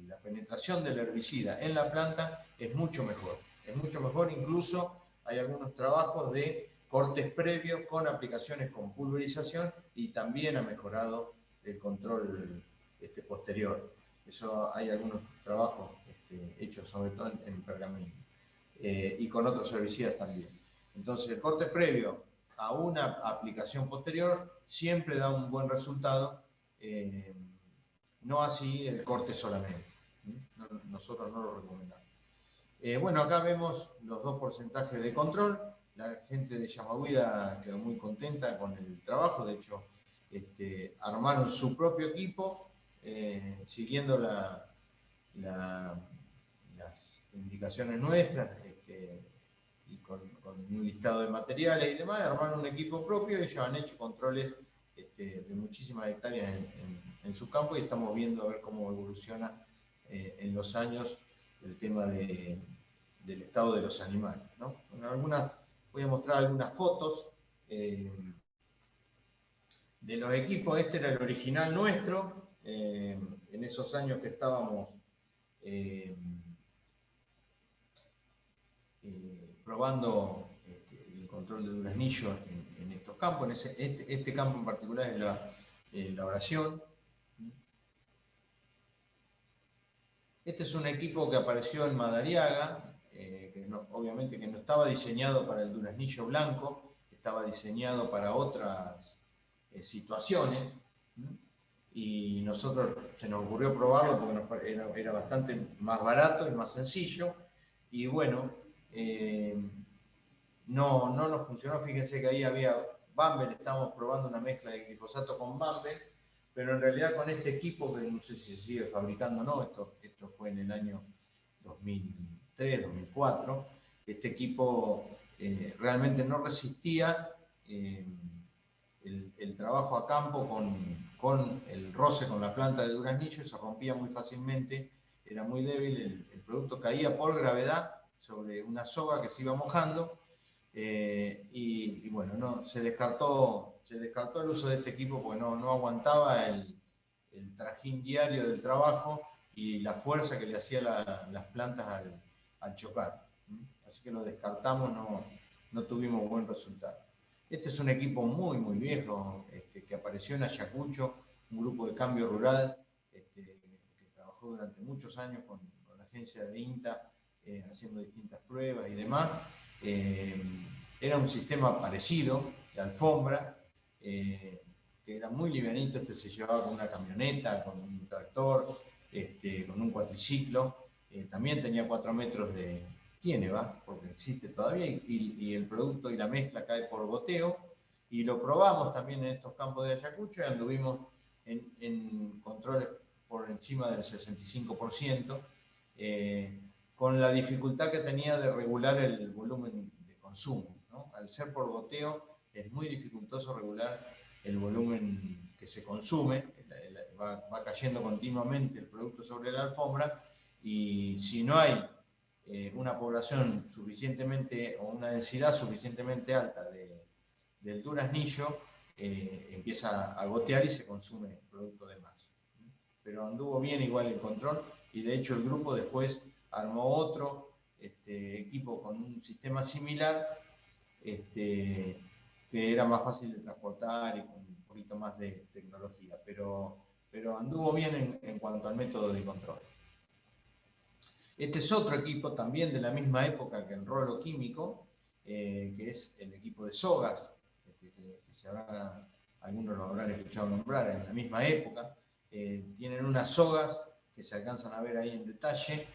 la penetración del herbicida en la planta es mucho mejor. Es mucho mejor, incluso hay algunos trabajos de cortes previos con aplicaciones con pulverización y también ha mejorado el control posterior. Eso hay algunos trabajos hechos sobre todo en pergamino y con otros herbicidas también. Entonces el corte previo a una aplicación posterior siempre da un buen resultado, no así el corte solamente. Nosotros no lo recomendamos. Bueno, acá vemos los dos porcentajes de control. La gente de Yamaguida quedó muy contenta con el trabajo. De hecho, armaron su propio equipo siguiendo indicaciones nuestras, y con un listado de materiales y demás, armaron un equipo propio y ellos han hecho controles de muchísimas hectáreas en su campo, y estamos viendo a ver cómo evoluciona en los años el tema del estado de los animales, ¿no? Voy a mostrar algunas fotos de los equipos. Este era el original nuestro, en esos años que estábamos probando el control de duraznillo en estos campos. Este campo en particular es la oración. Este es un equipo que apareció en Madariaga, obviamente que no estaba diseñado para el duraznillo blanco, estaba diseñado para otras situaciones, y nosotros se nos ocurrió probarlo porque era bastante más barato y más sencillo, y bueno, no nos funcionó. Fíjense que ahí había Bumble, estábamos probando una mezcla de glifosato con Bumble, pero en realidad con este equipo, que no sé si se sigue fabricando o no, esto fue en el año 2003, 2004, este equipo realmente no resistía el trabajo a campo con el roce con la planta de duraznillo, se rompía muy fácilmente, era muy débil, el producto caía por gravedad sobre una soga que se iba mojando, y bueno, se descartó el uso de este equipo porque no aguantaba el trajín diario del trabajo y la fuerza que le hacía las plantas al chocar. Así que lo descartamos, no tuvimos buen resultado. Este es un equipo muy, muy viejo, que apareció en Ayacucho, un grupo de cambio rural, que trabajó durante muchos años con la agencia de INTA, haciendo distintas pruebas y demás. Era un sistema parecido, de alfombra, que era muy livianito. Se llevaba con una camioneta, con un tractor, con un cuatriciclo. También tenía 4 metros porque existe todavía, y el producto y la mezcla cae por goteo, y lo probamos también en estos campos de Ayacucho y anduvimos en controles por encima del 65%, con la dificultad que tenía de regular el volumen de consumo, ¿no? Al ser por goteo es muy dificultoso regular el volumen que se consume, va cayendo continuamente el producto sobre la alfombra, y si no hay una población suficientemente, o una densidad suficientemente alta del duraznillo, empieza a gotear y se consume producto de más. Pero anduvo bien igual el control, y de hecho el grupo después armó otro equipo con un sistema similar, que era más fácil de transportar y con un poquito más de tecnología, pero anduvo bien en cuanto al método de control. Este es otro equipo también de la misma época que el rolo químico, que es el equipo de sogas, algunos lo habrán escuchado nombrar, en la misma época. Tienen unas sogas que se alcanzan a ver ahí en detalle,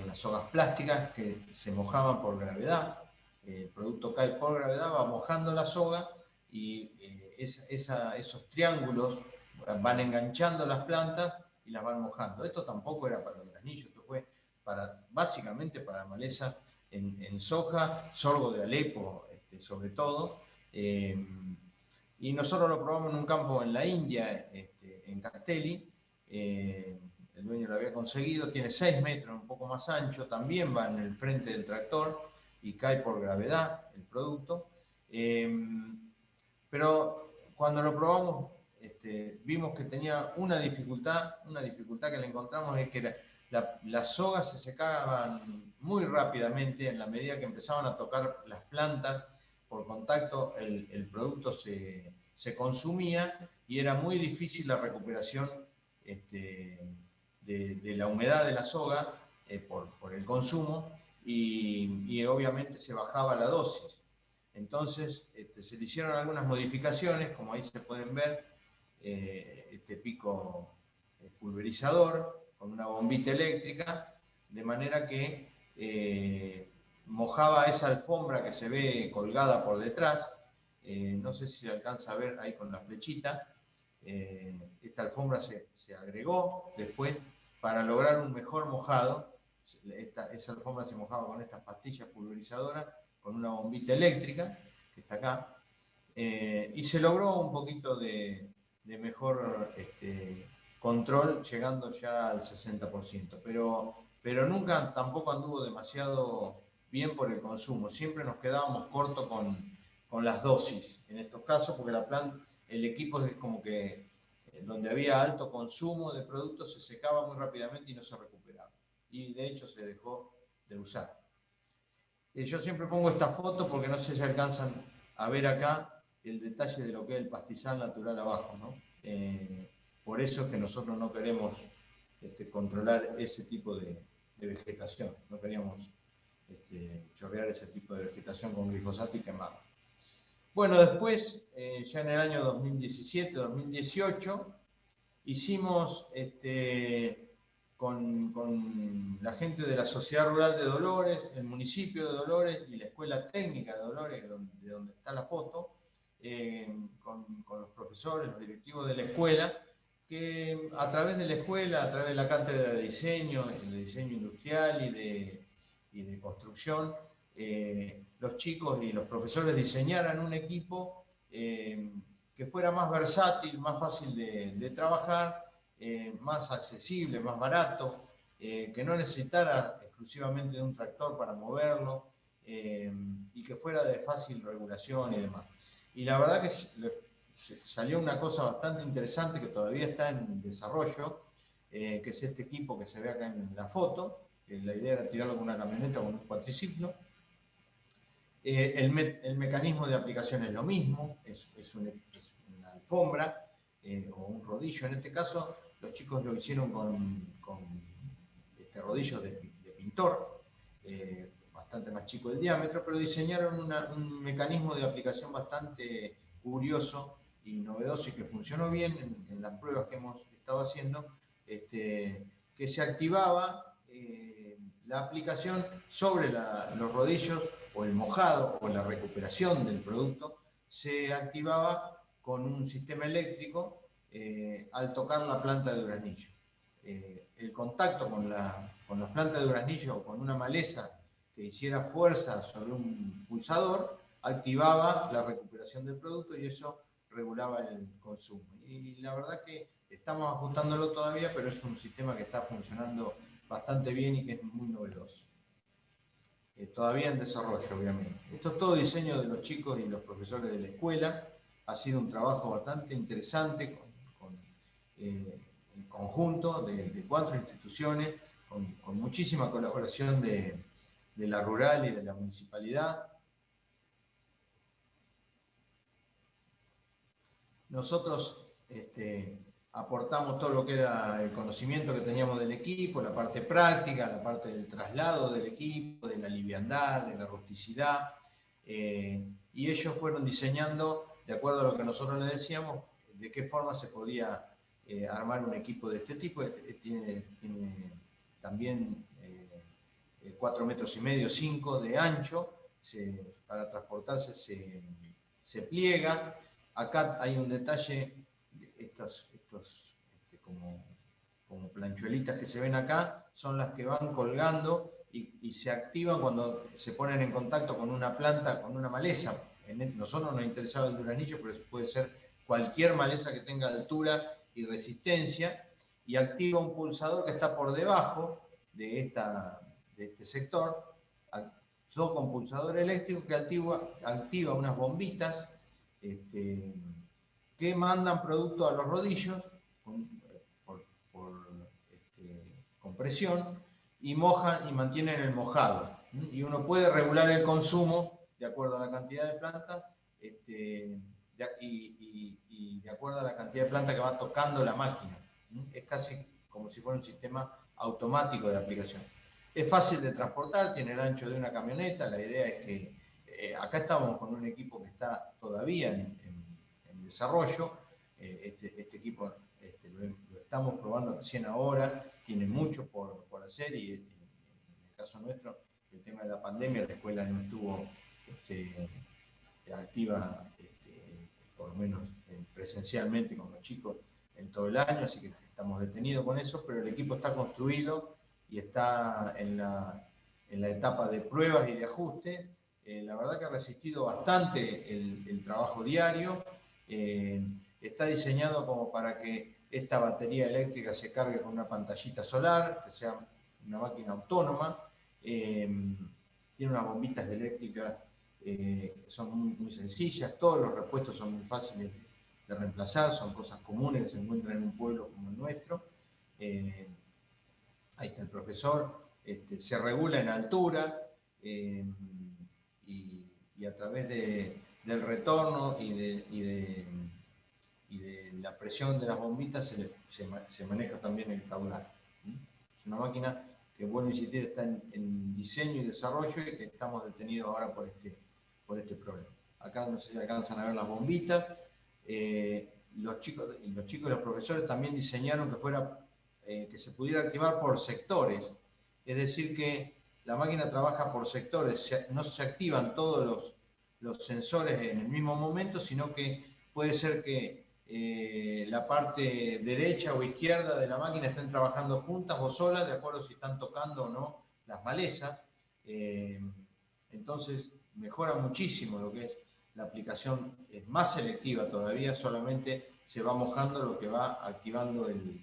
unas sogas plásticas que se mojaban por gravedad. El producto cae por gravedad, va mojando la soga, y esos triángulos van enganchando las plantas y las van mojando. Esto tampoco era para el duraznillo, esto fue básicamente para maleza en soja, sorgo de Alepo, sobre todo. Y nosotros lo probamos en un campo en la India, en Castelli. El dueño lo había conseguido, tiene 6 metros, un poco más ancho, también va en el frente del tractor y cae por gravedad el producto. Pero cuando lo probamos, vimos que tenía una dificultad que le encontramos, es que las sogas se secaban muy rápidamente. En la medida que empezaban a tocar las plantas por contacto, el producto se consumía, y era muy difícil la recuperación de la humedad de la soga por el consumo, y obviamente se bajaba la dosis. Entonces se le hicieron algunas modificaciones, como ahí se pueden ver, este pico pulverizador con una bombita eléctrica, de manera que mojaba esa alfombra que se ve colgada por detrás. No sé si se alcanza a ver ahí con la flechita. Esta alfombra se agregó después para lograr un mejor mojado. esa alfombra se mojaba con estas pastillas pulverizadoras, con una bombita eléctrica, que está acá, y se logró un poquito de mejor control, llegando ya al 60%, pero nunca tampoco anduvo demasiado bien por el consumo, siempre nos quedábamos cortos con las dosis, en estos casos, porque el equipo es como que donde había alto consumo de productos se secaba muy rápidamente y no se recuperaba, y de hecho se dejó de usar. Yo siempre pongo esta foto porque no sé si alcanzan a ver acá el detalle de lo que es el pastizal natural abajo, ¿no? Por eso es que nosotros no queremos controlar ese tipo de vegetación, no queríamos chorrear ese tipo de vegetación con glifosato y quemado. Bueno, después, ya en el año 2017-2018, hicimos con la gente de la Sociedad Rural de Dolores, el municipio de Dolores y la Escuela Técnica de Dolores, de donde está la foto, con los profesores, los directivos de la escuela, que a través de la escuela, a través de la cátedra de diseño industrial y de construcción, los chicos y los profesores diseñaran un equipo que fuera más versátil, más fácil de trabajar, más accesible, más barato, que no necesitara exclusivamente de un tractor para moverlo, y que fuera de fácil regulación y demás. Y la verdad que salió una cosa bastante interesante que todavía está en desarrollo, que es este equipo que se ve acá en la foto, que la idea era tirarlo con una camioneta o con un cuatriciclo. El mecanismo de aplicación es lo mismo, es una alfombra o un rodillo. En este caso, los chicos lo hicieron con rodillos de pintor, bastante más chico el diámetro, pero diseñaron un mecanismo de aplicación bastante curioso y novedoso y que funcionó bien en las pruebas que hemos estado haciendo, que se activaba la aplicación sobre los rodillos, o el mojado o la recuperación del producto se activaba con un sistema eléctrico al tocar la planta de duraznillo. El contacto con la planta de duraznillo o con una maleza que hiciera fuerza sobre un pulsador activaba la recuperación del producto y eso regulaba el consumo. Y la verdad que estamos ajustándolo todavía, pero es un sistema que está funcionando bastante bien y que es muy novedoso. Todavía en desarrollo, obviamente. Esto es todo diseño de los chicos y los profesores de la escuela. Ha sido un trabajo bastante interesante en conjunto de 4 instituciones, con muchísima colaboración de la rural y de la municipalidad. Nosotros aportamos todo lo que era el conocimiento que teníamos del equipo, la parte práctica, la parte del traslado del equipo, de la liviandad, de la rusticidad, y ellos fueron diseñando, de acuerdo a lo que nosotros les decíamos, de qué forma se podía armar un equipo de este tipo. Tiene también 4,5 metros, 5 de ancho, para transportarse se pliega. Acá hay un detalle, estos como planchuelitas que se ven acá, son las que van colgando y se activan cuando se ponen en contacto con una planta, con una maleza. Nosotros nos interesaba el duraznillo, pero puede ser cualquier maleza que tenga altura y resistencia, y activa un pulsador que está por debajo de este sector, toca un pulsador eléctrico que activa unas bombitas que mandan producto a los rodillos con presión y mojan y mantienen el mojado. Y uno puede regular el consumo de acuerdo a la cantidad de planta y de acuerdo a la cantidad de planta que va tocando la máquina. Es casi como si fuera un sistema automático de aplicación. Es fácil de transportar, tiene el ancho de una camioneta. La idea es que acá estamos con un equipo que está todavía en desarrollo. Este equipo lo estamos probando recién ahora, tiene mucho por hacer, y en el caso nuestro, el tema de la pandemia, la escuela no estuvo activa, por lo menos presencialmente con los chicos en todo el año, así que estamos detenidos con eso, pero el equipo está construido y está en la etapa de pruebas y de ajuste. La verdad que ha resistido bastante el trabajo diario. Está diseñado como para que esta batería eléctrica se cargue con una pantallita solar, que sea una máquina autónoma. Tiene unas bombitas eléctricas que son muy sencillas, todos los repuestos son muy fáciles de reemplazar, son cosas comunes que se encuentran en un pueblo como el nuestro. Ahí está el profesor, se regula en altura y a través del retorno y de la presión de las bombitas se maneja también el caudal. Es una máquina que, vuelvo a insistir, está en diseño y desarrollo y que estamos detenidos ahora por este problema. Acá no sé si alcanzan a ver las bombitas. Los chicos y los profesores también diseñaron que se pudiera activar por sectores. Es decir, que la máquina trabaja por sectores, no se activan todos los sensores en el mismo momento, sino que puede ser que la parte derecha o izquierda de la máquina estén trabajando juntas o solas, de acuerdo si están tocando o no las malezas. Entonces mejora muchísimo lo que es la aplicación, es más selectiva todavía, solamente se va mojando lo que va activando el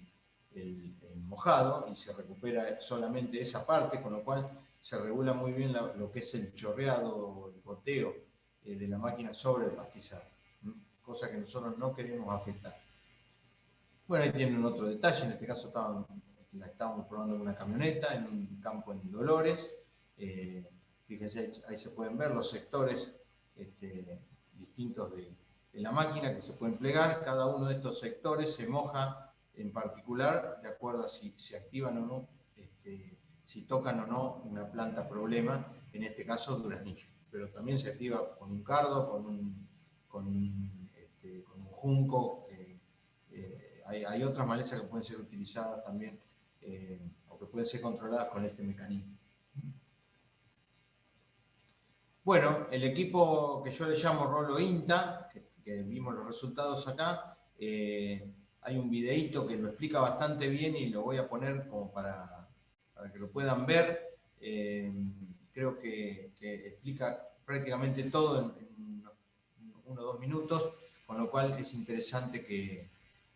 mojado y se recupera solamente esa parte, con lo cual se regula muy bien lo que es el chorreado o el goteo de la máquina sobre el pastizal, cosa que nosotros no queremos afectar. Bueno, ahí tienen otro detalle, en este caso la estábamos probando en una camioneta, en un campo en Dolores. Fíjense, ahí se pueden ver los sectores distintos de la máquina que se pueden plegar. Cada uno de estos sectores se moja en particular de acuerdo a si se activan o no, si tocan o no una planta problema, en este caso duraznillo. Pero también se activa con un cardo, con un junco. Hay otras malezas que pueden ser utilizadas también o que pueden ser controladas con este mecanismo. Bueno, el equipo que yo le llamo Rolo INTA, que vimos los resultados acá, hay un videíto que lo explica bastante bien y lo voy a poner como para que lo puedan ver. Creo que explica prácticamente todo en 1 o 2 minutos, con lo cual es interesante que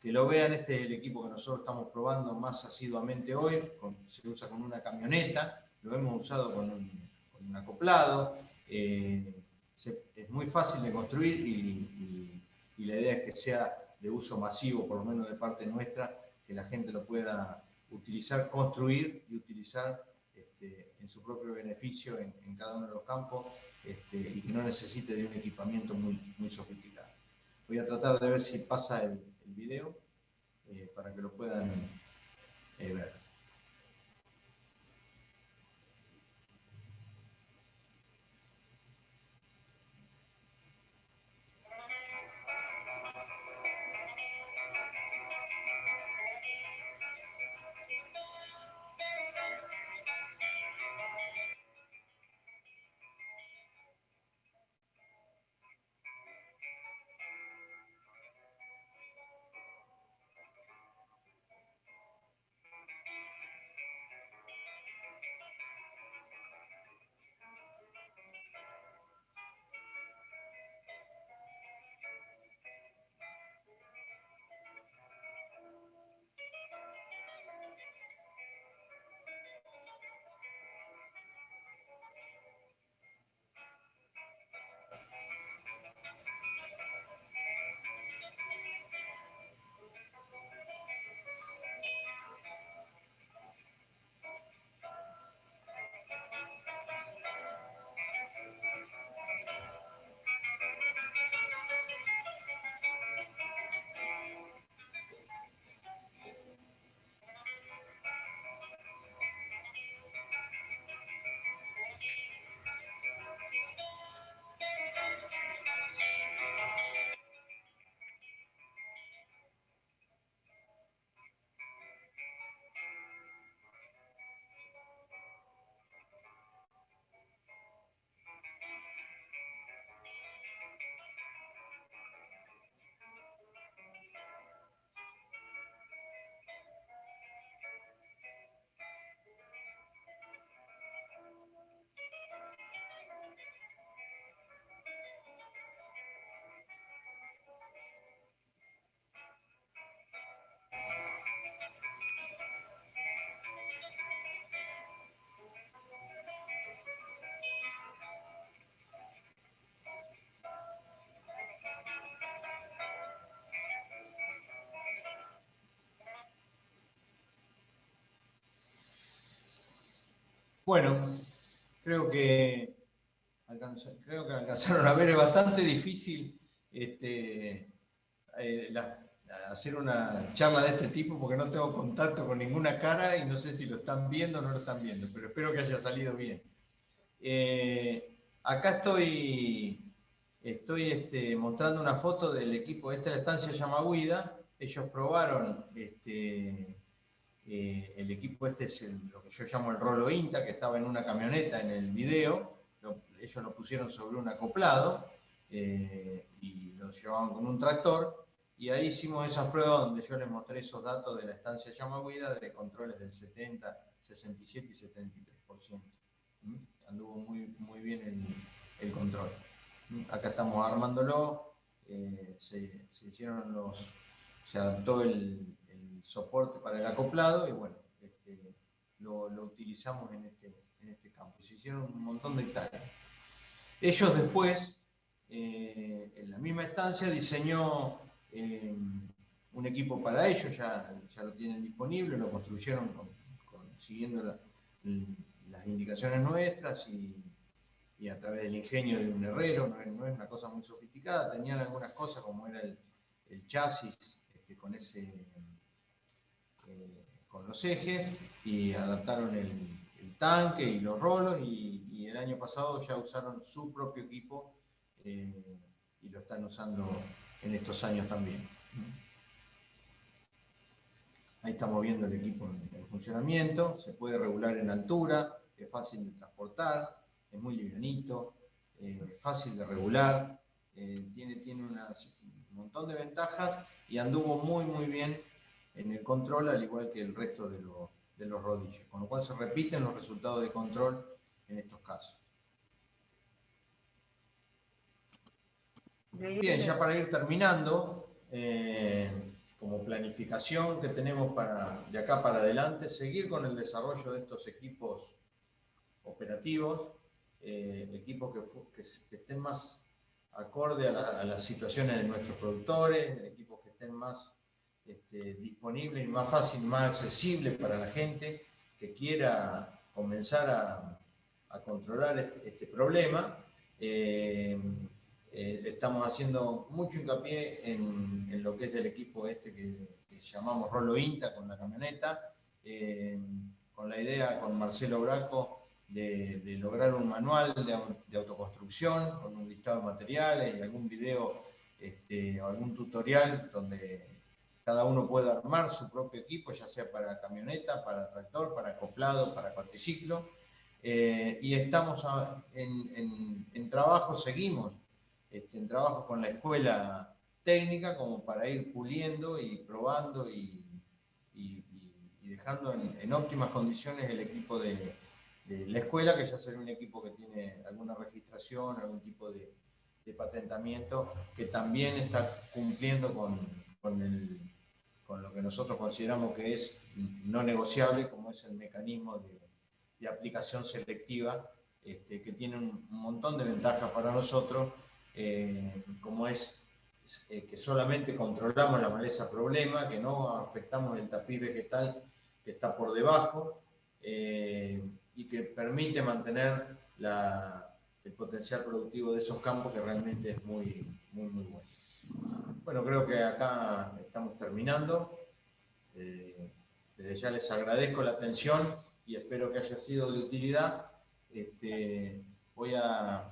lo vean. Este es el equipo que nosotros estamos probando más asiduamente hoy, se usa con una camioneta, lo hemos usado con un acoplado. Es muy fácil de construir y la idea es que sea de uso masivo, por lo menos de parte nuestra, que la gente lo pueda utilizar, construir y utilizar en su propio beneficio en cada uno de los campos y que no necesite de un equipamiento muy sofisticado. Voy a tratar de ver si pasa el video para que lo puedan ver. Bueno, creo que alcanzaron a ver, es bastante difícil hacer una charla de este tipo porque no tengo contacto con ninguna cara y no sé si lo están viendo o no lo están viendo, pero espero que haya salido bien. Acá estoy mostrando una foto del equipo. Esta es la estancia Yamaguida. Ellos probaron el equipo es lo que yo llamo el Rolo INTA, que estaba en una camioneta en el video. Ellos lo pusieron sobre un acoplado y lo llevaban con un tractor. Y ahí hicimos esa prueba donde yo les mostré esos datos de la estancia Yamaguida de controles del 70, 67 y 73%. Anduvo muy bien el control. Acá estamos armándolo. Se hicieron se adaptó el soporte para el acoplado y bueno, lo utilizamos en este campo. Se hicieron un montón de hectáreas. Ellos después, en la misma estancia, diseñó un equipo para ellos, ya lo tienen disponible, lo construyeron siguiendo las indicaciones nuestras y a través del ingenio de un herrero. No es una cosa muy sofisticada. Tenían algunas cosas como era el chasis con los ejes, y adaptaron el tanque y los rolos, y el año pasado ya usaron su propio equipo y lo están usando en estos años también. Ahí estamos viendo el equipo en funcionamiento. Se puede regular en altura, es fácil de transportar, es muy livianito, fácil de regular, tiene un montón de ventajas y anduvo muy bien en el control, al igual que el resto de los rodillos, con lo cual se repiten los resultados de control en estos casos. Bien, ya para ir terminando, como planificación que tenemos de acá para adelante, seguir con el desarrollo de estos equipos operativos, equipos que estén más acorde a las situaciones de nuestros productores, equipos que estén más disponibles y más fácil, más accesibles para la gente que quiera comenzar a controlar este problema. Estamos haciendo mucho hincapié en lo que es el equipo que llamamos Rolo INTA con la camioneta, con la idea con Marcelo Braco de lograr un manual de autoconstrucción con un listado de materiales y algún video o algún tutorial donde cada uno pueda armar su propio equipo, ya sea para camioneta, para tractor, para acoplado, para cuatriciclo. Y estamos en trabajo, seguimos en trabajo con la escuela técnica como para ir puliendo y probando y dejando en óptimas condiciones el equipo de la escuela, que ya será un equipo que tiene alguna registración, algún tipo de patentamiento, que también está cumpliendo con lo que nosotros consideramos que es no negociable, como es el mecanismo de aplicación selectiva, que tiene un montón de ventajas para nosotros, como es que solamente controlamos la maleza problema, que no afectamos el tapiz vegetal que está por debajo, y que permite mantener el potencial productivo de esos campos, que realmente es muy bueno. Bueno, creo que acá estamos terminando. Desde ya les agradezco la atención y espero que haya sido de utilidad. Voy a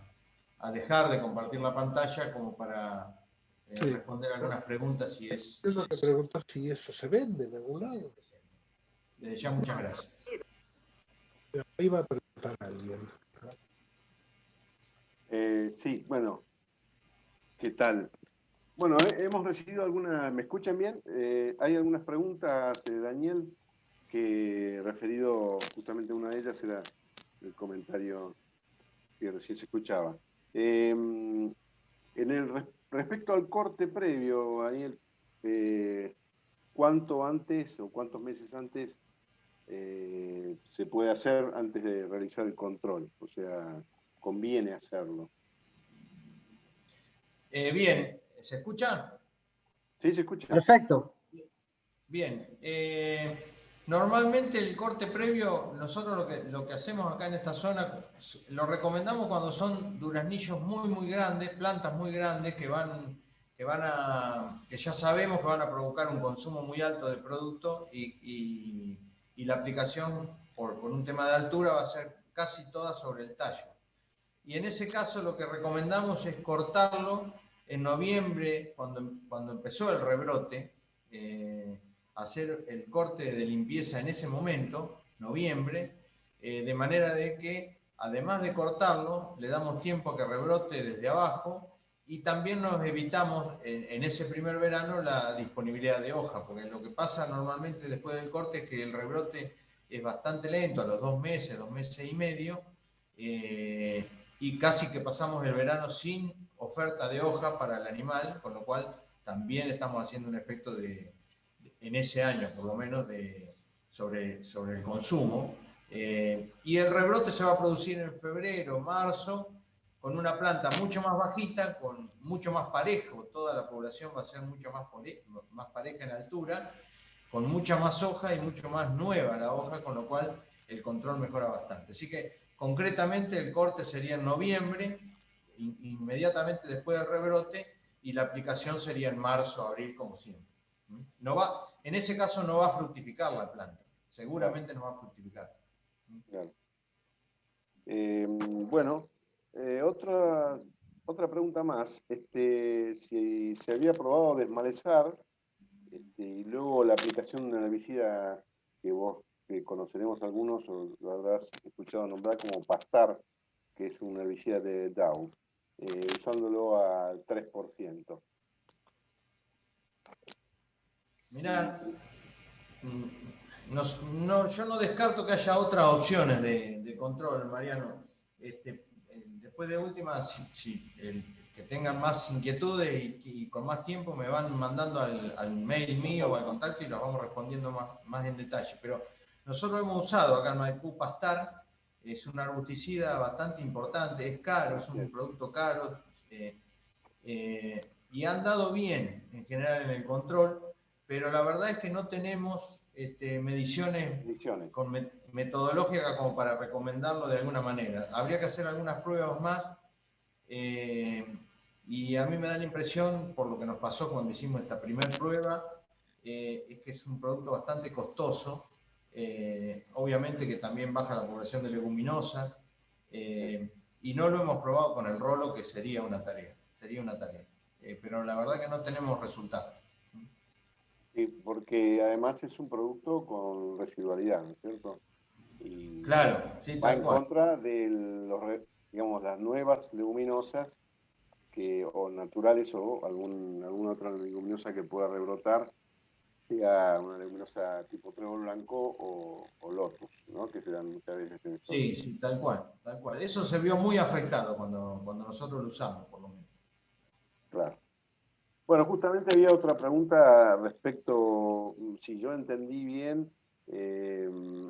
dejar de compartir la pantalla como para responder algunas preguntas. Tengo que preguntar si eso se vende en algún lado. Desde ya, muchas gracias. Ahí va a preguntar a alguien. Sí, bueno, ¿qué tal? Bueno, hemos recibido algunas, ¿me escuchan bien? Hay algunas preguntas de Daniel, que referido justamente a una de ellas era el comentario que recién se escuchaba. Respecto al corte previo, Daniel, ¿cuánto antes o cuántos meses antes se puede hacer antes de realizar el control? O sea, ¿conviene hacerlo? Bien, ¿se escucha? Sí, se escucha. Perfecto. Bien. Normalmente el corte previo, nosotros lo que hacemos acá en esta zona, lo recomendamos cuando son duraznillos muy grandes, plantas muy grandes que ya sabemos que van a provocar un consumo muy alto de producto y la aplicación por un tema de altura va a ser casi toda sobre el tallo. Y en ese caso lo que recomendamos es cortarlo en noviembre, cuando empezó el rebrote, hacer el corte de limpieza en ese momento, noviembre, de manera de que, además de cortarlo, le damos tiempo a que rebrote desde abajo y también nos evitamos en ese primer verano la disponibilidad de hoja, porque lo que pasa normalmente después del corte es que el rebrote es bastante lento, a los 2 meses y medio, y casi que pasamos el verano sin oferta de hoja para el animal, con lo cual también estamos haciendo un efecto en ese año, por lo menos, sobre el consumo. Y el rebrote se va a producir en febrero, marzo, con una planta mucho más bajita, con mucho más parejo, toda la población va a ser mucho más pareja en altura, con mucha más hoja y mucho más nueva la hoja, con lo cual el control mejora bastante. Así que concretamente el corte sería en noviembre, inmediatamente después del rebrote, y la aplicación sería en marzo, abril, como siempre. En ese caso no va a fructificar la planta, seguramente no va a fructificar. Claro. Bueno, otra pregunta más. Si se había probado desmalezar, y luego la aplicación de una herbicida que conoceremos algunos, o lo habrás escuchado nombrar como Pastar, que es un herbicida de Dow, usándolo al 3%. Mirá, yo no descarto que haya otras opciones de control, Mariano. Después de última, que tengan más inquietudes y con más tiempo me van mandando al mail mío o al contacto y los vamos respondiendo más en detalle. Pero nosotros hemos usado acá en Maipú Pastar, es un arbusticida bastante importante, es caro, es un producto caro, y han dado bien en general en el control, pero la verdad es que no tenemos mediciones con metodológica como para recomendarlo de alguna manera. Habría que hacer algunas pruebas más, y a mí me da la impresión, por lo que nos pasó cuando hicimos esta primera prueba, es que es un producto bastante costoso, obviamente que también baja la población de leguminosas, y no lo hemos probado con el rolo, que sería una tarea, pero la verdad que no tenemos resultados. Sí, porque además es un producto con residualidad, ¿no es cierto? Y Claro, sí, va tal en cual. contra de digamos, las nuevas leguminosas o naturales o alguna otra leguminosa que pueda rebrotar, sea una leguminosa tipo trébol blanco o lotus, ¿no? Que se dan muchas veces en estos. Sí, tal cual, tal cual. Eso se vio muy afectado cuando nosotros lo usamos, por lo menos. Claro. Bueno, justamente había otra pregunta respecto, si yo entendí bien,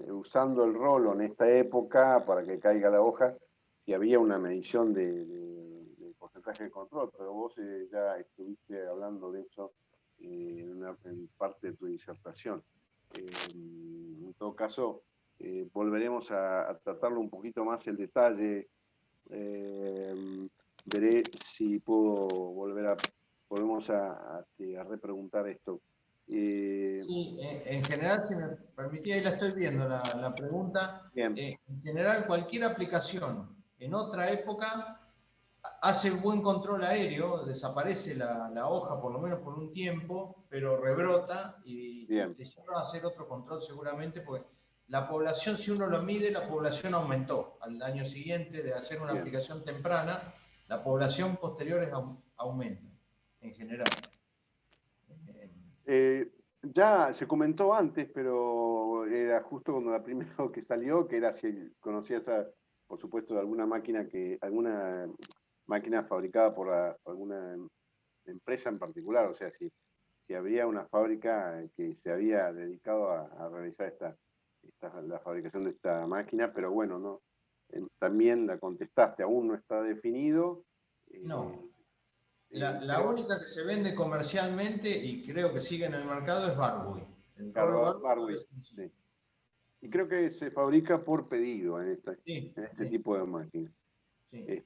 usando el rolo en esta época para que caiga la hoja, si había una medición de porcentaje de control, pero vos ya estuviste hablando de eso en parte de tu disertación. En todo caso, volveremos a tratarlo un poquito más el detalle. Veré si puedo volvemos a repreguntar esto. Sí, en general, si me permitía, ahí la estoy viendo la pregunta. Bien. En general, cualquier aplicación en otra época hace buen control aéreo, desaparece la hoja por lo menos por un tiempo, pero rebrota y te lleva a hacer otro control seguramente, porque la población, si uno lo mide, la población aumentó. Al año siguiente de hacer una aplicación temprana, la población posterior aumenta en general. Ya se comentó antes, pero era justo cuando la primera que salió, que era si conocías, por supuesto, alguna máquina fabricada por alguna empresa en particular, o sea, si había una fábrica que se había dedicado a realizar la fabricación de esta máquina, pero bueno, no, también la contestaste, aún no está definido. No. La única que se vende comercialmente y creo que sigue en el mercado es Barbuy. Claro, Barbuy, sí. Y creo que se fabrica por pedido en este Sí. tipo de máquinas. Sí.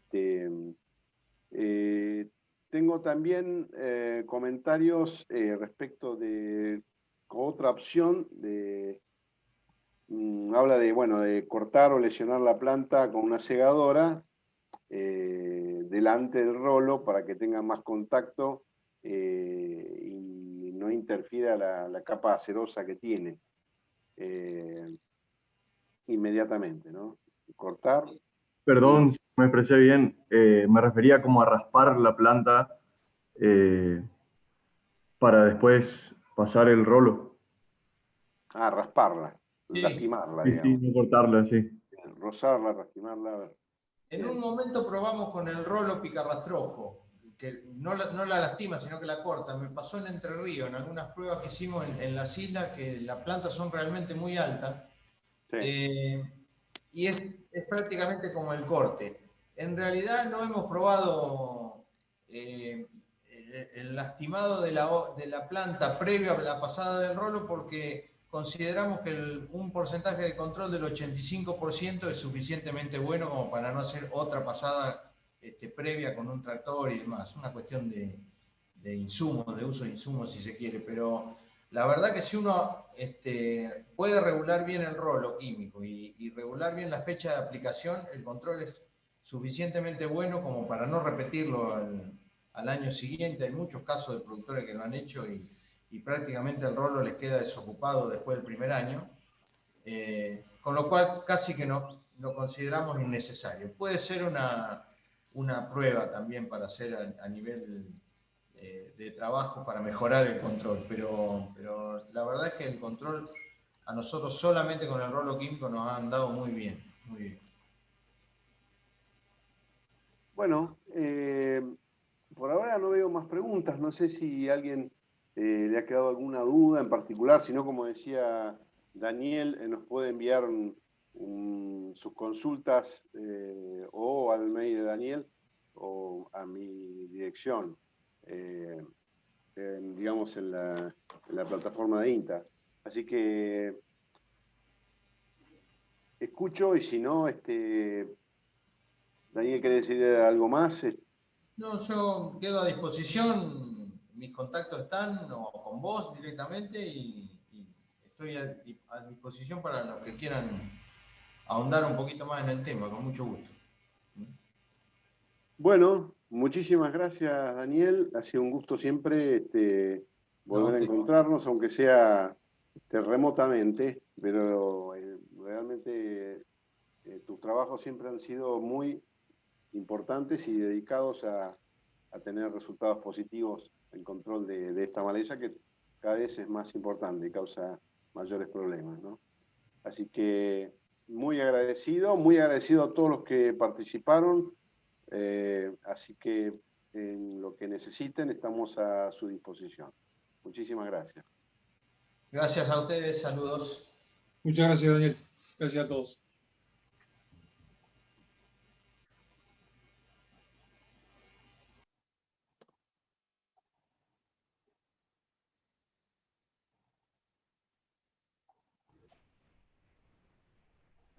Tengo también comentarios respecto de otra opción habla de, bueno, de cortar o lesionar la planta con una segadora delante del rolo para que tenga más contacto y no interfiera la capa acerosa que tiene inmediatamente, ¿no? Cortar. Perdón si me expresé bien, me refería como a raspar la planta para después pasar el rolo. Ah, rasparla, Sí. lastimarla, Sí, digamos. no cortarla, sí. Rozarla, lastimarla. En Bien. un momento probamos con el rolo picarrastrojo, que no la lastima, sino que la corta. Me pasó en Entre Ríos, en algunas pruebas que hicimos en las islas, que las plantas son realmente muy altas. Sí. Y es prácticamente como el corte. En realidad no hemos probado el lastimado de la planta previo a la pasada del rolo porque consideramos que un porcentaje de control del 85% es suficientemente bueno como para no hacer otra pasada previa con un tractor y demás. Una cuestión de insumos, de uso de insumos si se quiere, pero la verdad que si uno puede regular bien el rolo químico y regular bien la fecha de aplicación, el control es suficientemente bueno como para no repetirlo al año siguiente. Hay muchos casos de productores que lo han hecho y prácticamente el rolo les queda desocupado después del primer año, con lo cual casi que no lo consideramos innecesario. Puede ser una prueba también para hacer a nivel de trabajo para mejorar el control, pero la verdad es que el control a nosotros solamente con el rolo químico nos han dado muy bien, muy bien. Bueno, por ahora no veo más preguntas. No sé si a alguien le ha quedado alguna duda en particular. Si no, como decía Daniel, nos puede enviar sus consultas o al mail de Daniel o a mi dirección, digamos en la plataforma de INTA. Así que escucho y si no, Daniel, ¿quiere decir algo más? No, yo quedo a disposición, mis contactos están o con vos directamente y estoy a disposición para los que quieran ahondar un poquito más en el tema, con mucho gusto. Bueno, muchísimas gracias, Daniel. Ha sido un gusto siempre volver a encontrarnos, aunque sea remotamente, pero realmente tus trabajos siempre han sido muy importantes y dedicados a tener resultados positivos en control de esta maleza que cada vez es más importante y causa mayores problemas, ¿no? Así que muy agradecido a todos los que participaron. Así que en lo que necesiten estamos a su disposición. Muchísimas gracias. Gracias a ustedes, saludos. Muchas gracias, Daniel. Gracias a todos.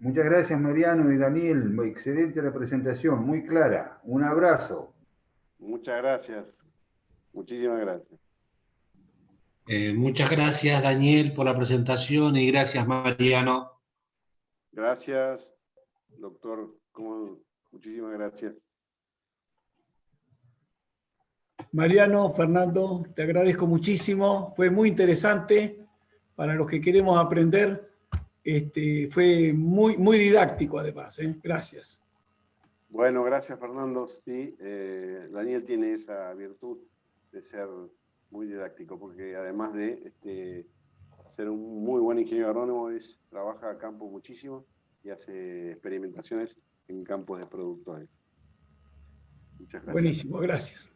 Muchas gracias, Mariano y Daniel. Excelente la presentación, muy clara. Un abrazo. Muchas gracias. Muchísimas gracias. Muchas gracias, Daniel, por la presentación y gracias, Mariano. Gracias, doctor. Muchísimas gracias. Mariano, Fernando, te agradezco muchísimo. Fue muy interesante para los que queremos aprender. Fue muy didáctico además. Gracias. Bueno, gracias, Fernando. Sí, Daniel tiene esa virtud de ser muy didáctico, porque además de ser un muy buen ingeniero agrónomo, trabaja a campo muchísimo y hace experimentaciones en campos de productores. Muchas gracias. Buenísimo, gracias.